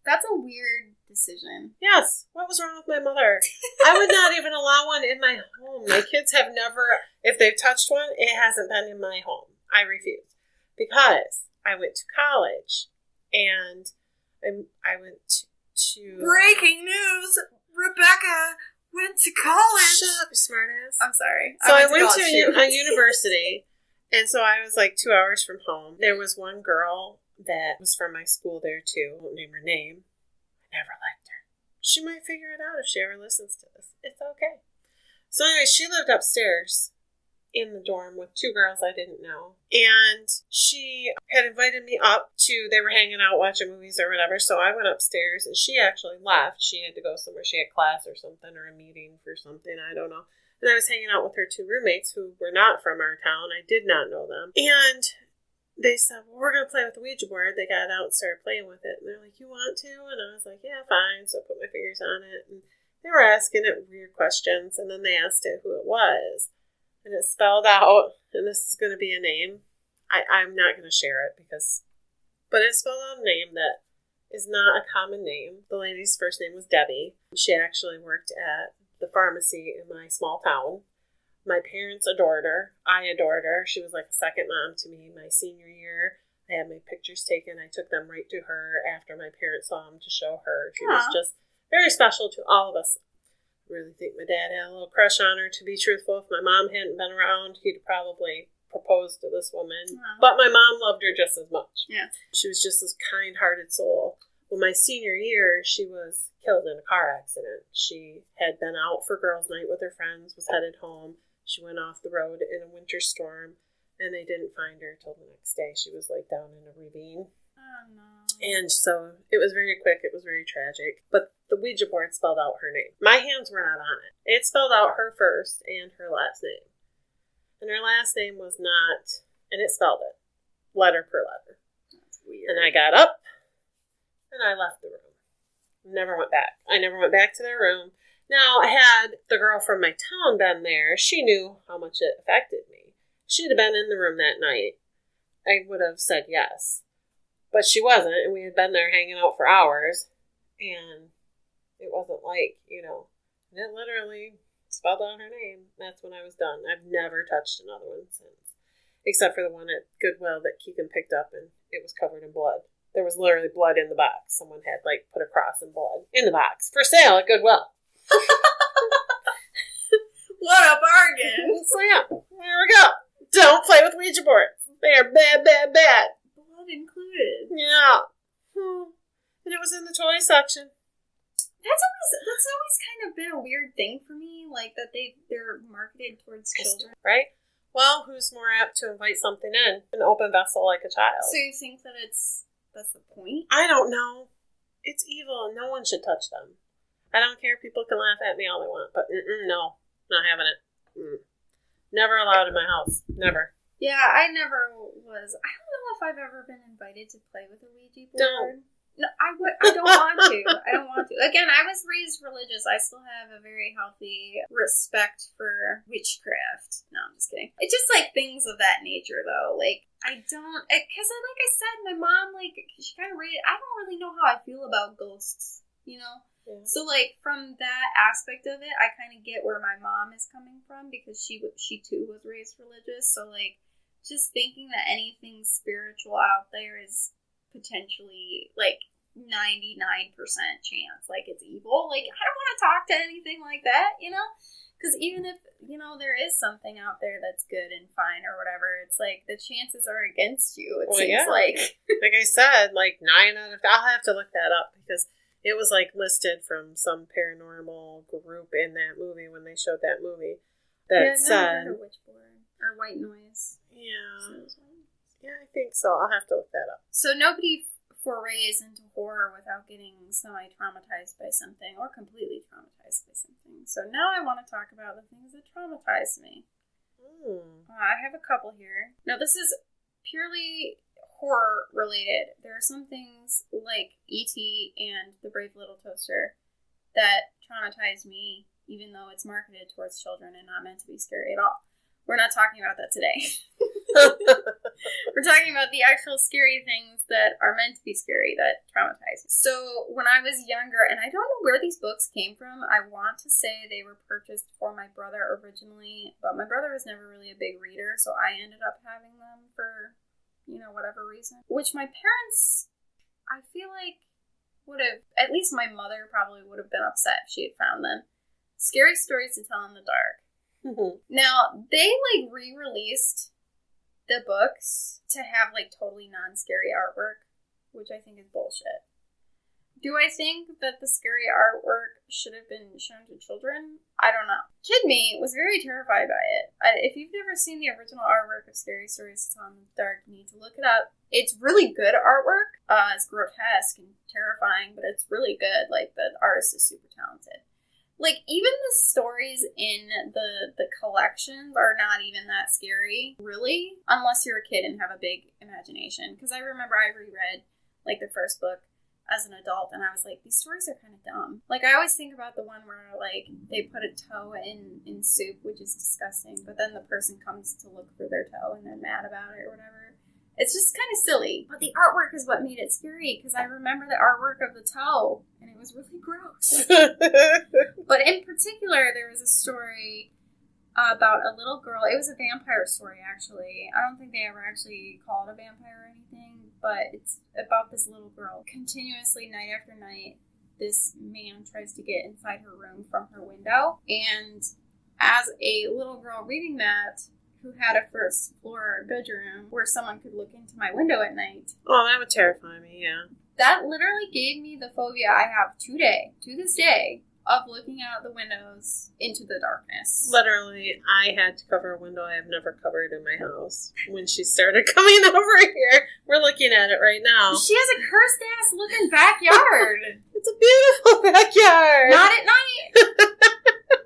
That's a weird decision. Yes. What was wrong with my mother? I would not even allow one in my home. My kids have never, if they've touched one, it hasn't been in my home. I refuse. Because I went to college and I went to... Breaking news! Rebecca went to college! Shut up, you smartass. I'm sorry. So I went to a university, and so I was 2 hours from home. There was one girl that was from my school there too. I won't name her name. I never liked her. She might figure it out if she ever listens to this. It's okay. So anyway, she lived upstairs in the dorm with 2 girls I didn't know. And she had invited me up they were hanging out watching movies or whatever. So I went upstairs and she actually left. She had to go somewhere. She had class or something or a meeting for something. I don't know. And I was hanging out with her 2 roommates who were not from our town. I did not know them. And they said, well, we're going to play with the Ouija board. They got out and started playing with it. And they're like, you want to? And I was like, yeah, fine. So I put my fingers on it. And they were asking it weird questions. And then they asked it who it was. And it spelled out, and this is going to be a name. I'm not going to share it but it spelled out a name that is not a common name. The lady's first name was Debbie. She actually worked at the pharmacy in my small town. My parents adored her. I adored her. She was like a second mom to me. My senior year, I had my pictures taken. I took them right to her after my parents saw them to show her. She was just very special to all of us. I really think my dad had a little crush on her, to be truthful. If my mom hadn't been around, he'd probably proposed to this woman. Wow. But my mom loved her just as much. Yeah. She was just this kind-hearted soul. Well, my senior year, she was killed in a car accident. She had been out for girls' night with her friends, was headed home. She went off the road in a winter storm, and they didn't find her till the next day. She was like down in a ravine. Oh, no. And so it was very quick. It was very tragic. But the Ouija board spelled out her name. My hands were not on it. It spelled out her first and her last name. And her last name was not, and it spelled it, letter per letter. That's weird. And I got up, and I left the room. Never went back. I never went back to their room. Now, had the girl from my town been there, she knew how much it affected me. She'd have been in the room that night. I would have said yes. But she wasn't, and we had been there hanging out for hours, and it wasn't like, you know, it literally spelled out her name. That's when I was done. I've never touched another one since, except for the one at Goodwill that Keegan picked up, and it was covered in blood. There was literally blood in the box. Someone had, like, put a cross in blood in the box for sale at Goodwill. What a bargain. So, yeah, there we go. Don't play with Ouija boards. They are bad, bad, bad. Blood included. Yeah. And it was in the toy section. That's always kind of been a weird thing for me, like that they're marketed towards children. Right? Well, who's more apt to invite something in? An open vessel like a child. So you think that that's the point? I don't know. It's evil. No one should touch them. I don't care. People can laugh at me all they want, but no. Not having it. Never allowed in my house. Never. Yeah, I never was. I don't know if I've ever been invited to play with a Ouija board. Don't. No, I don't want to. I don't want to. Again, I was raised religious. I still have a very healthy respect for witchcraft. No, I'm just kidding. It's just like things of that nature, though. Like, I don't, because like I said, my mom, like, she kind of raised, I don't really know how I feel about ghosts, you know? Yeah. So, like, from that aspect of it, I kind of get where my mom is coming from, because she too was raised religious. So, like, just thinking that anything spiritual out there is potentially, like, 99% chance, like, it's evil. Like, I don't want to talk to anything like that, you know? Because even if, you know, there is something out there that's good and fine or whatever, it's like, the chances are against you, it seems like. Like I said, like, 9 out of 10, I'll have to look that up, because it was, like, listed from some paranormal group in that movie when they showed that movie that said... Witchboard or white noise. Yeah. Yeah, I think so. I'll have to look that up. So nobody forays into horror without getting semi-traumatized by something or completely traumatized by something. So now I want to talk about the things that traumatized me. I have a couple here. Now, this is purely horror related. There are some things like E.T. and The Brave Little Toaster that traumatized me, even though it's marketed towards children and not meant to be scary at all. We're not talking about that today. We're talking about the actual scary things that are meant to be scary that traumatize. So when I was younger, and I don't know where these books came from, I want to say they were purchased for my brother originally, but my brother was never really a big reader, so I ended up having them for, you know, whatever reason. Which my parents, I feel like, would have, at least my mother probably would have been upset if she had found them. Scary Stories to Tell in the Dark. Now, they, like, re-released the books to have, like, totally non-scary artwork, which I think is bullshit. Do I think that the scary artwork should have been shown to children? I don't know. Kid me was very terrified by it. If you've never seen the original artwork of Scary Stories to Tell in the Dark, you need to look it up. It's really good artwork. It's grotesque and terrifying, but it's really good. Like, the artist is super talented. Like, even the stories in the collections are not even that scary, really, unless you're a kid and have a big imagination. Because I remember I reread, like, the first book as an adult, and I was like, these stories are kind of dumb. Like, I always think about the one where, like, they put a toe in soup, which is disgusting, but then the person comes to look for their toe, and they're mad about it or whatever. It's just kind of silly. But the artwork is what made it scary, because I remember the artwork of the toe, and it was really gross. But in particular, there was a story about a little girl. It was a vampire story, actually. I don't think they ever actually called it a vampire or anything, but it's about this little girl. Continuously, night after night, this man tries to get inside her room from her window. And as a little girl reading that, who had a first floor bedroom where someone could look into my window at night. Oh, that would terrify me, yeah. That literally gave me the phobia I have to this day, of looking out the windows into the darkness. Literally, I had to cover a window I have never covered in my house when she started coming over here. We're looking at it right now. She has a cursed ass looking backyard. It's a beautiful backyard. Not at night.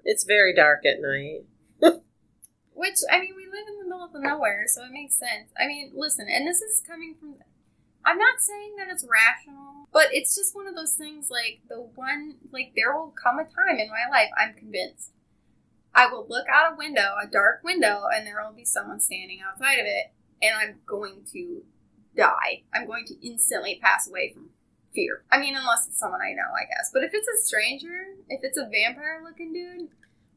It's very dark at night. Which, I mean, we live in the middle of the nowhere, so it makes sense. I mean, listen, and this is coming from... I'm not saying that it's rational, but it's just one of those things, like, there will come a time in my life, I'm convinced. I will look out a dark window, and there will be someone standing outside of it, and I'm going to die. I'm going to instantly pass away from fear. I mean, unless it's someone I know, I guess. But if it's a stranger, if it's a vampire-looking dude...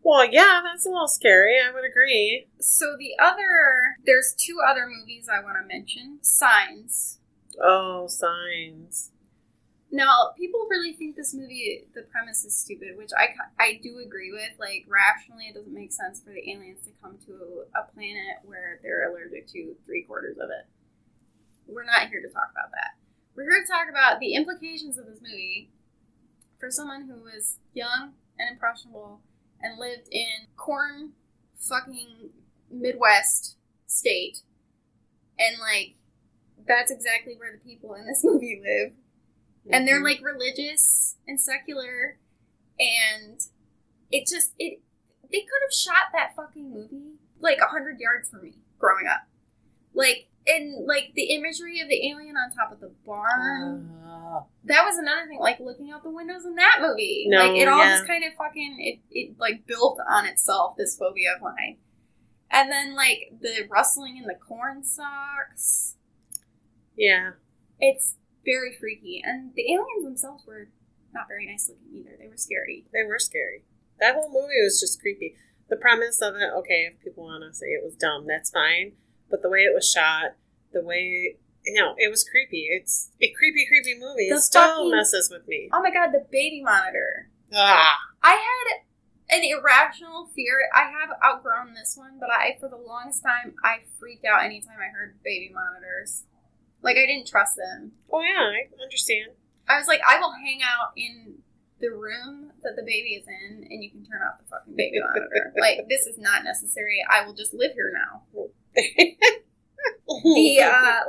Well, yeah, that's a little scary, I would agree. So there's two other movies I want to mention. Signs. Oh, Signs. Now, people really think this movie, the premise is stupid, which I do agree with. Like, rationally, it doesn't make sense for the aliens to come to a planet where they're allergic to 3/4 of it. We're not here to talk about that. We're here to talk about the implications of this movie for someone who was young and impressionable and lived in corn fucking Midwest state. And, like, that's exactly where the people in this movie live. Mm-hmm. And they're, like, religious and secular. And they could have shot that fucking movie, like, 100 yards from me growing up. Like, and, like, the imagery of the alien on top of the barn. That was another thing, like, looking out the windows in that movie. No, like, it all just kind of fucking, it, like, built on itself, this phobia of mine. And then, like, the rustling in the corn stalks. Yeah. It's very freaky. And the aliens themselves were not very nice looking either. They were scary. They were scary. That whole movie was just creepy. The premise of it, okay, if people want to say it was dumb, that's fine. But the way it was shot, the way, it was creepy. It's a creepy movie. It still messes with me. Oh my god, the baby monitor. Ah. I had an irrational fear. I have outgrown this one, but for the longest time, I freaked out anytime I heard baby monitors. Like, I didn't trust them. Oh yeah, I understand. I was like, I will hang out in the room that the baby is in, and you can turn off the fucking baby monitor. Like, this is not necessary. I will just live here now. The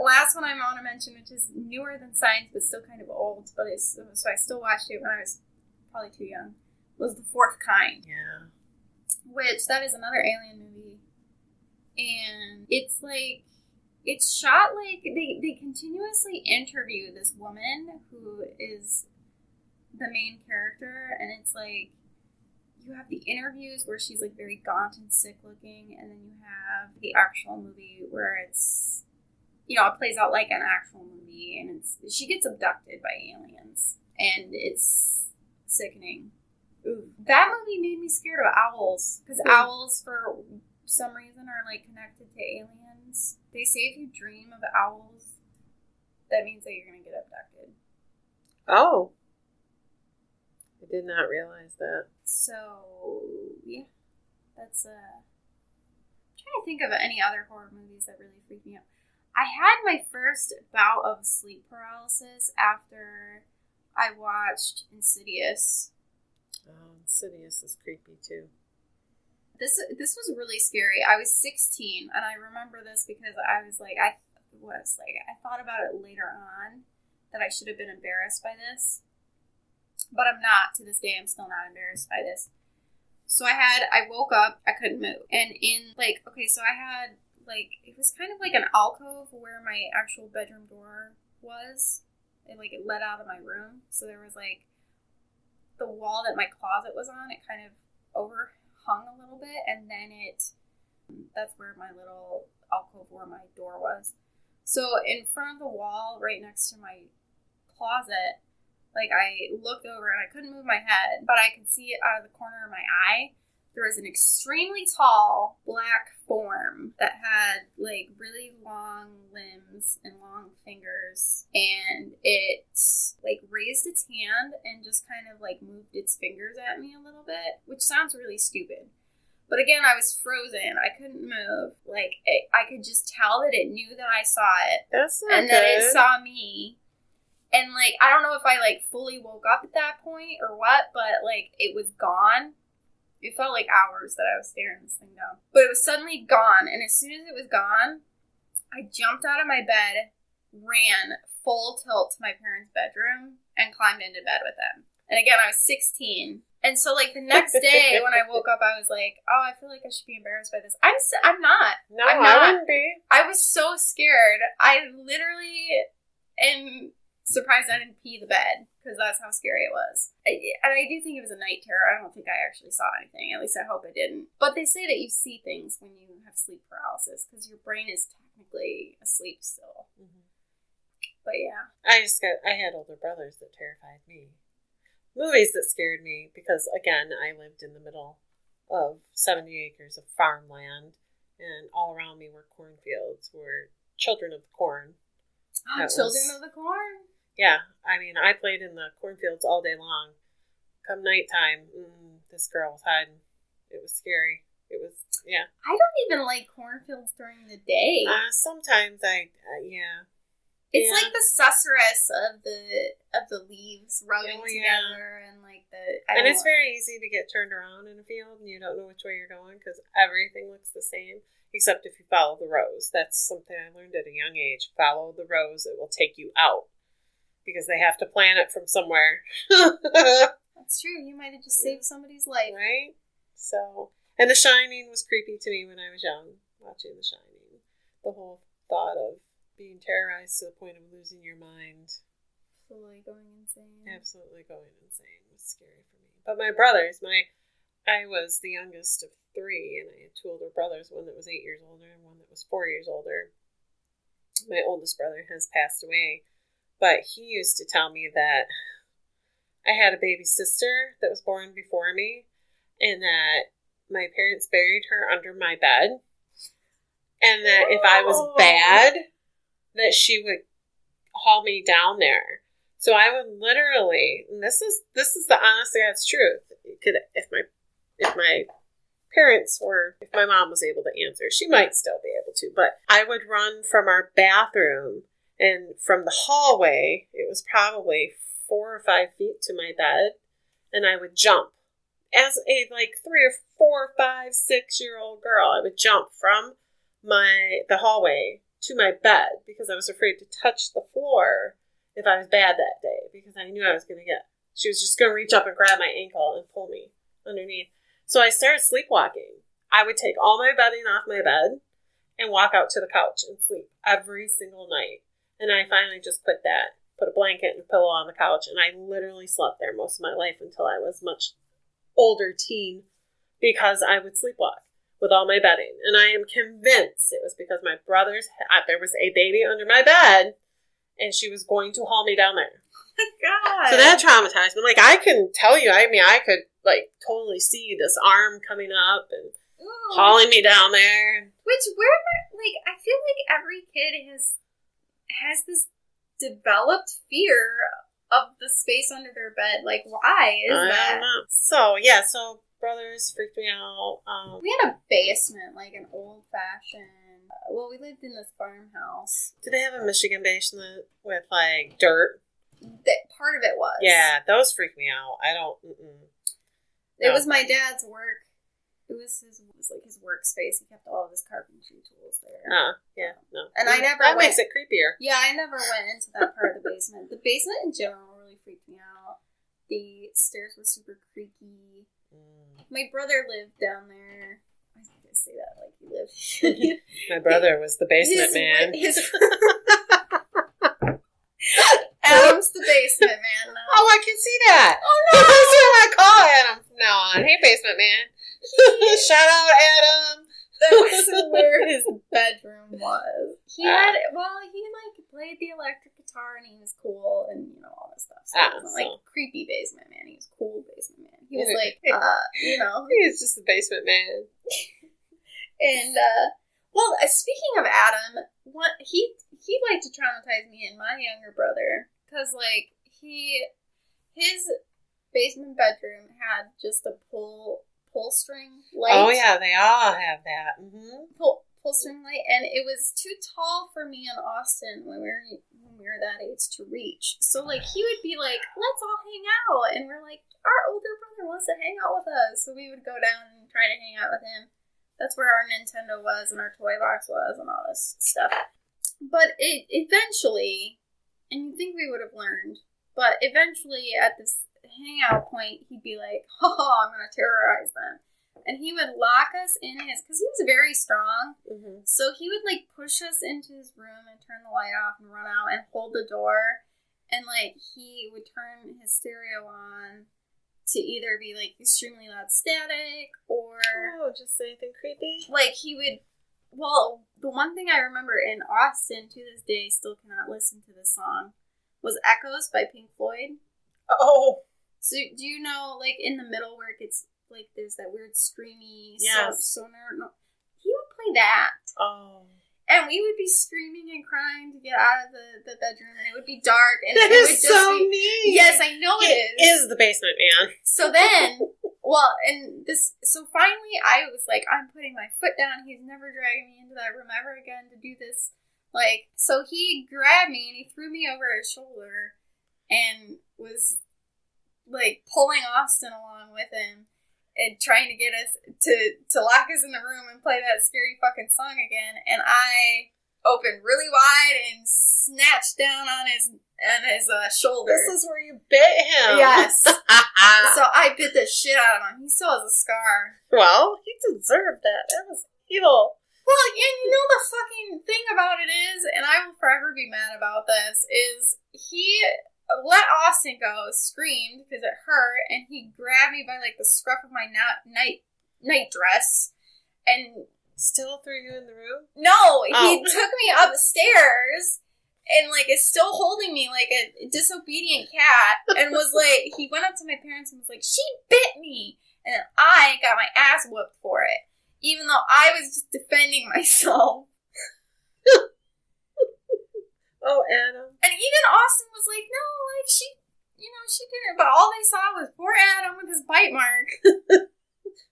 last one I want to mention, which is newer than Signs, but still kind of old, but so I still watched it when I was probably too young, was The Fourth Kind. Yeah. Which, that is another alien movie. And it's like, it's shot like, they continuously interview this woman who is the main character, and it's like, you have the interviews where she's like very gaunt and sick looking, and then you have the actual movie where it's, it plays out like an actual movie, and she gets abducted by aliens, and it's sickening. Ooh. That movie made me scared of owls, because owls for some reason are like connected to aliens. They say if you dream of owls, that means that you're gonna get abducted. Oh. I did not realize that. So, yeah. That's, I'm trying to think of any other horror movies that really freaked me out. I had my first bout of sleep paralysis after I watched Insidious. Oh, Insidious is creepy, too. This was really scary. I was 16, and I remember this because I thought about it later on, that I should have been embarrassed by this. But I'm not. To this day, I'm still not embarrassed by this. So I woke up, I couldn't move. And I had, it was kind of like an alcove where my actual bedroom door was. It led out of my room. So there was, the wall that my closet was on, it kind of overhung a little bit. And then that's where my little alcove where my door was. So in front of the wall, right next to my closet, I looked over and I couldn't move my head, but I could see it out of the corner of my eye. there was an extremely tall black form that had like really long limbs and long fingers, and it like raised its hand and just kind of like moved its fingers at me a little bit, which sounds really stupid. But again, I was frozen. I couldn't move. Like, I could just tell that it knew that I saw it. That's not and good. that it saw me. And, like, I don't know if I, like, fully woke up at that point or what, but, like, it was gone. It felt like hours that I was staring this thing down. But it was suddenly gone. And as soon as it was gone, I jumped out of my bed, ran full tilt to my parents' bedroom, and climbed into bed with them. And again, I was 16. And so, like, the next day when I woke up, I was like, oh, I feel like I should be embarrassed by this. I'm not. No, I'm not. I wouldn't be. I was so scared. I literally am surprised I didn't pee the bed, because that's how scary it was. And I do think it was a night terror. I don't think I actually saw anything. At least I hope I didn't. But they say that you see things when you have sleep paralysis, because your brain is technically asleep still. Mm-hmm. But yeah. I had older brothers that terrified me. Movies that scared me, because again, I lived in the middle of 70 acres of farmland, and all around me were cornfields, were children of the corn. Oh, children of the corn? Yeah, I mean, I played in the cornfields all day long. Come nighttime, this girl was hiding. It was scary. It was, yeah. I don't even like cornfields during the day. Sometimes yeah. It's like the susurrus of the leaves rubbing together, and like and it's very easy to get turned around in a field, and you don't know which way you're going because everything looks the same, except if you follow the rows. That's something I learned at a young age. Follow the rows; it will take you out because they have to plant it from somewhere. That's true. You might have just saved somebody's life, right? So, and The Shining was creepy to me when I was young, watching The Shining. The whole thought of being terrorized to the point of losing your mind. Absolutely going insane. Absolutely going insane was scary for me. But my brothers, I was the youngest of 3, and I had 2 older brothers, one that was 8 years older and one that was 4 years older. My oldest brother has passed away, but he used to tell me that I had a baby sister that was born before me, and that my parents buried her under my bed, and that if I was bad, that she would haul me down there. So I would literally, and this is the honest to God's truth. If my parents were, if my mom was able to answer, she might still be able to, but I would run from our bathroom, and from the hallway, it was probably 4 or 5 feet to my bed, and I would jump. As a 3 or 4, 5, 6-year-old girl, I would jump from the hallway to my bed because I was afraid to touch the floor if I was bad that day, because I knew I was going to she was just going to reach up and grab my ankle and pull me underneath. So I started sleepwalking. I would take all my bedding off my bed and walk out to the couch and sleep every single night. And I finally just put a blanket and a pillow on the couch, and I literally slept there most of my life until I was much older teen, because I would sleepwalk with all my bedding. And I am convinced it was because my brothers, there was a baby under my bed, and she was going to haul me down there. Oh my God. So that traumatized me. Like, I can tell you, I could, totally see this arm coming up and hauling me down there. Which, I feel like every kid has this developed fear of the space under their bed. Like, why is that? I don't know. So brothers freaked me out. We had a basement, like an old-fashioned... Well, we lived in this farmhouse. Did they have a Michigan basement with, dirt? Part of it was. Yeah, those freaked me out. I don't... It was my dad's work. It was his workspace. He kept all of his carpentry tools there. Yeah, no. And I never That makes it creepier. Yeah, I never went into that part of the basement. The basement in general really freaked me out. The stairs were super creaky. My brother lived down there. I was going to say that like he lived. My brother was the basement man. Adam's the basement man now. Oh, I can see that. Oh, no. That's what I call Adam from now on. Hey, basement man. Shout out, Adam. That was where his bedroom was. He played the electric guitar, and he was cool, and all that stuff. So it wasn't creepy basement man. He was cool basement man. He was like, you know. He was just the basement man. And, well, speaking of Adam, he liked to traumatize me and my younger brother. Because, like, his basement bedroom had just a pull string light. Oh, yeah, they all have that. Mm-hmm. Pull string light. And it was too tall for me and Austin when we were that age to reach. So, like, he would be like, let's all hang out. And we're like, our older brother wants to hang out with us. So we would go down and try to hang out with him. That's where our Nintendo was and our toy box was and all this stuff. But it eventually, and you think we would have learned, but eventually at this hangout point, he'd be like, I'm going to terrorize them. And he would lock us in because he was very strong. Mm-hmm. So he would, like, push us into his room and turn the light off and run out and hold the door. And, like, he would turn his stereo on to either be, like, extremely loud static or... Oh, just anything creepy? Like, he would... Well, the one thing I remember in Austin to this day, still cannot listen to this song, was Echoes by Pink Floyd. Oh. So, do you know, like, in the middle where it gets, like, there's that weird screamy sonar? No, he would play that. Oh. And we would be screaming and crying to get out of the bedroom, and it would be dark. And that it is would just so be, mean. Yes, I know it is. It is the basement man. So then, so finally I was like, I'm putting my foot down. He's never dragging me into that room ever again to do this. Like, so he grabbed me and he threw me over his shoulder and was, like, pulling Austin along with him. And trying to get us to lock us in the room and play that scary fucking song again. And I opened really wide and snatched down on his shoulder. This is where you bit him. Yes. So I bit the shit out of him. He still has a scar. Well, he deserved that. That was evil. Well, and you know the fucking thing about it is, and I will forever be mad about this, is he let Austin go, screamed because it hurt, and he grabbed me by, like, the scruff of my night dress, and... Still threw you in the room? No, he took me upstairs, and, like, is still holding me like a disobedient cat, and was like, he went up to my parents and was like, she bit me, and then I got my ass whooped for it, even though I was just defending myself. Oh, Adam. And even Austin was like, no, like, she didn't. But all they saw was poor Adam with his bite mark.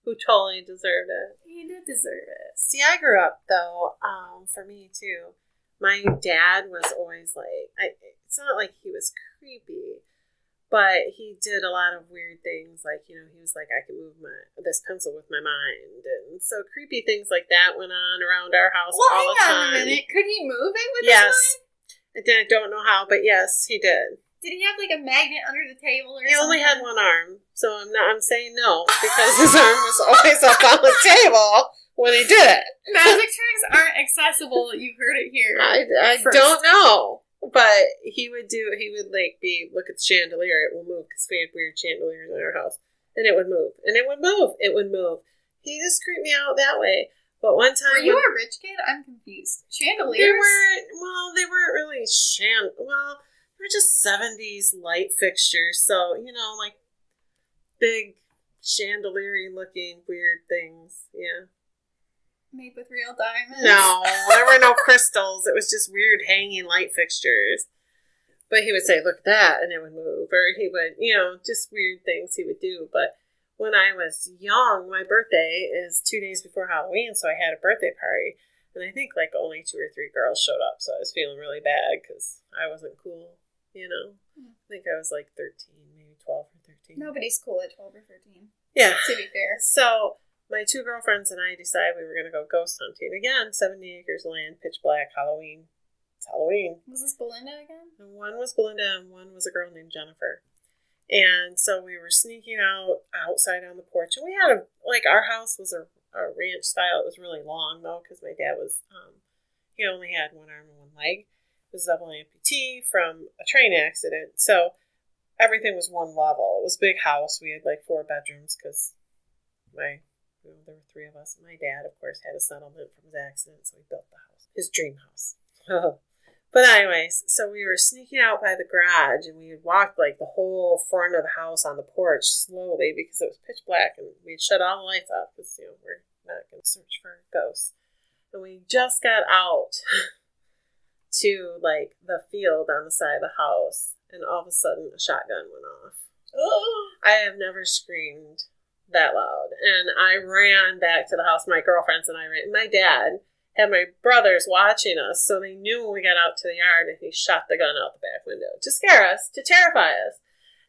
Who totally deserved it. He did deserve it. See, I grew up, though, for me, too. My dad was always like, it's not like he was creepy, but he did a lot of weird things. Like, you know, he was like, I can move this pencil with my mind. And so creepy things like that went on around our house all the time. Hang on a minute. Could he move it with his mind? I don't know how, but yes, he did. Did he have, like, a magnet under the table or something? He only had one arm, so I'm saying no, because his arm was always up on the table when he did it. Magic tricks aren't accessible. You heard it here. I don't know, but he would like, look at the chandelier, it will move, because we had weird chandeliers in our house, and it would move, and it would move, He just creeped me out that way. But one time... Were you a rich kid? I'm confused. Chandeliers? They weren't really well, they were just 70s light fixtures. So, you know, like, big chandelier-y looking weird things. Yeah. Made with real diamonds? No, there were no crystals. It was just weird hanging light fixtures. But he would say, look at that, and it would move. Or he would, you know, just weird things he would do. But... when I was young, my birthday is 2 days before Halloween, so I had a birthday party. And I think, like, only 2 or 3 girls showed up, so I was feeling really bad because I wasn't cool, you know? I think I was, like, 13, maybe 12 or 13. Nobody's cool at 12 or 13. Yeah. To be fair. So, my 2 girlfriends and I decided we were going to go ghost hunting. Again, 70 acres of land, pitch black, Halloween. It's Halloween. Was this Belinda again? And one was Belinda, and one was a girl named Jennifer. And so we were sneaking outside on the porch. And we had our house was a ranch style. It was really long, though, because my dad was, he only had one arm and one leg. He was double amputee from a train accident. So everything was one level. It was a big house. We had, 4 bedrooms because there were 3 of us. My dad, of course, had a settlement from his accident, so he built the house. His dream house. But anyways, so we were sneaking out by the garage, and we had walked like the whole front of the house on the porch slowly because it was pitch black, and we had shut all the lights off because, we're not going to search for ghosts. And we just got out to like the field on the side of the house, and all of a sudden a shotgun went off. I have never screamed that loud. And I ran back to the house. My girlfriends and I ran. My dad had my brothers watching us, so they knew when we got out to the yard, and he shot the gun out the back window to scare us, to terrify us.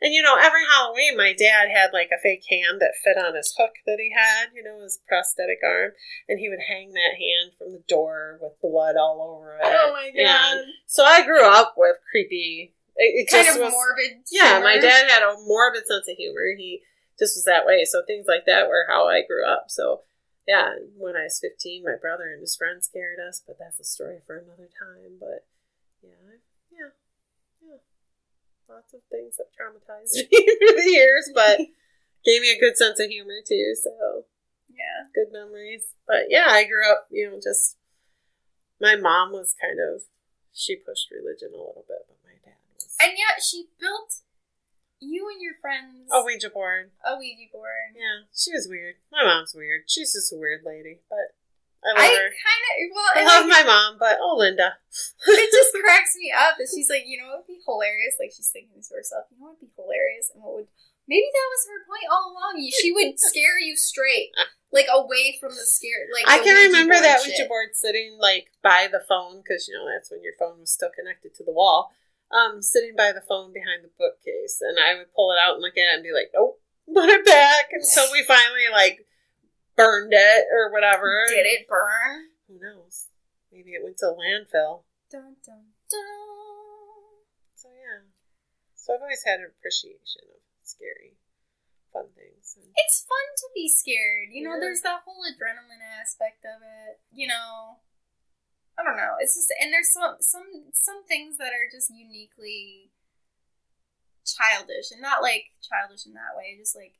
And, every Halloween, my dad had, like, a fake hand that fit on his hook that he had, his prosthetic arm. And he would hang that hand from the door with blood all over it. Oh, my God. And so I grew up with creepy... It kind just of was, morbid Yeah, humor. my dad had a morbid sense of humor. He just was that way. So things like that were how I grew up. So, yeah, when I was 15, my brother and his friend scared us. But that's a story for another time. But, yeah. Lots of things that traumatized me through the years, but gave me a good sense of humor too. So yeah, good memories. But yeah, I grew up, just my mom was she pushed religion a little bit, but my dad was. And yet she built you and your friends a Ouija board. Yeah, she was weird. My mom's weird. She's just a weird lady, but I love her. I love my mom, but Linda. It just cracks me up that she's like, what would be hilarious? Like, she's thinking to herself, what would be hilarious? And maybe that was her point all along. She would scare you straight, like, away from the scare. Like, I can remember that shit. Ouija board sitting, like, by the phone, because, that's when your phone was still connected to the wall. Sitting by the phone behind the bookcase, and I would pull it out and look at it and be like, nope, put it back. Until we finally, like, burned it or whatever. Did it burn? Who knows? Maybe it went to a landfill. Dun, dun, dun. So, yeah. So I've always had an appreciation of scary, fun things. It's fun to be scared. Yeah. There's that whole adrenaline aspect of it. I don't know. It's just, and there's some things that are just uniquely childish, and not like childish in that way. Just like,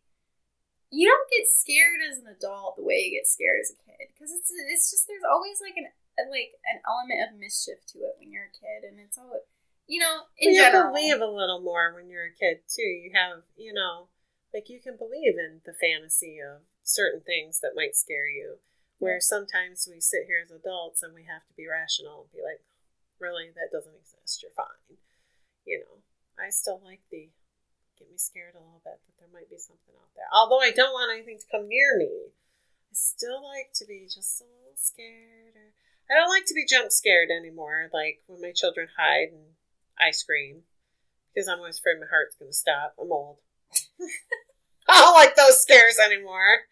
you don't get scared as an adult the way you get scared as a kid, because it's just, there's always like an element of mischief to it when you're a kid, and it's all in general. You believe a little more when you're a kid too. You have like you can believe in the fantasy of certain things that might scare you. Where sometimes we sit here as adults and we have to be rational and be like, really, that doesn't exist. You're fine. I still like get me scared a little bit that there might be something out there. Although I don't want anything to come near me, I still like to be just a little scared. I don't like to be jump scared anymore, like when my children hide and I scream, because I'm always afraid my heart's going to stop. I'm old. I don't like those scares anymore.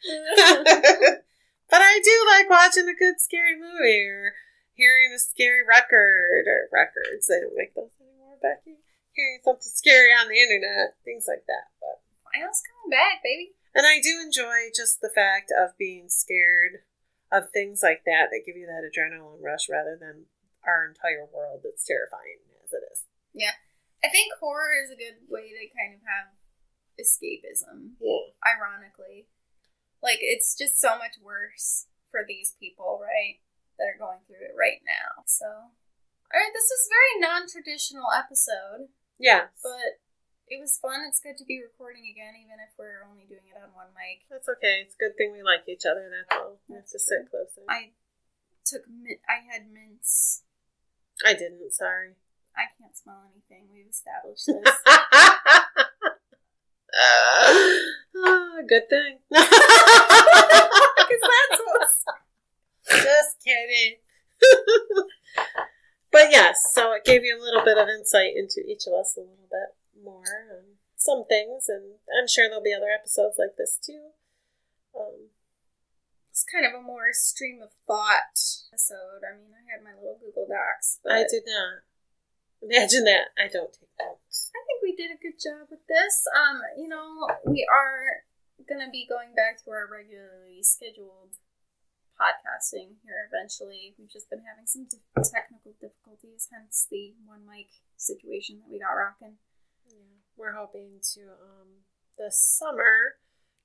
But I do like watching a good scary movie or hearing a scary record or records. They don't make those anymore, Becky. Hearing something scary on the internet, things like that. But final's coming back, baby. And I do enjoy just the fact of being scared of things like that give you that adrenaline rush rather than our entire world that's terrifying as it is. Yeah. I think horror is a good way to kind of have escapism. Yeah. Ironically. Like, it's just so much worse for these people, right? That are going through it right now. So, alright, this is a very non-traditional episode. Yeah. But it was fun. It's good to be recording again, even if we're only doing it on one mic. That's okay. It's a good thing we like each other, that's all. We have to sit closer. I had mints. I didn't, sorry. I can't smell anything. We've established this. Good thing. Because that's what's... Just kidding. But yes, so it gave you a little bit of insight into each of us a little bit more on some things, and I'm sure there'll be other episodes like this too. It's kind of a more stream of thought episode. I mean, I had my little Google Docs. But I did not. Imagine that. I don't take notes. I think we did a good job with this. We are going to be going back to our regularly scheduled podcasting here eventually. We've just been having some technical difficulties, hence the one mic situation that we got rocking. Yeah, we're hoping to, this summer,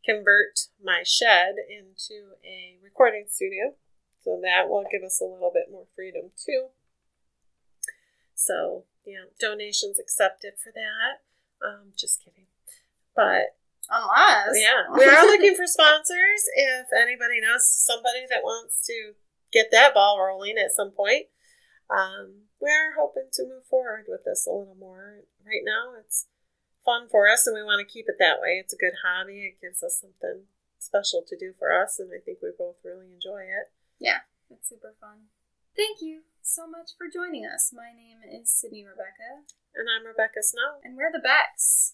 convert my shed into a recording studio. So that will give us a little bit more freedom too. So, yeah, donations accepted for that. Just kidding. But unless. Yeah, we are looking for sponsors. If anybody knows somebody that wants to get that ball rolling at some point, we are hoping to move forward with this a little more. Right now, it's fun for us, and we want to keep it that way. It's a good hobby. It gives us something special to do for us, and I think we both really enjoy it. Yeah, it's super fun. Thank you so much for joining us. My name is Sydney Rebecca. And I'm Rebecca Snow. And we're the Becks.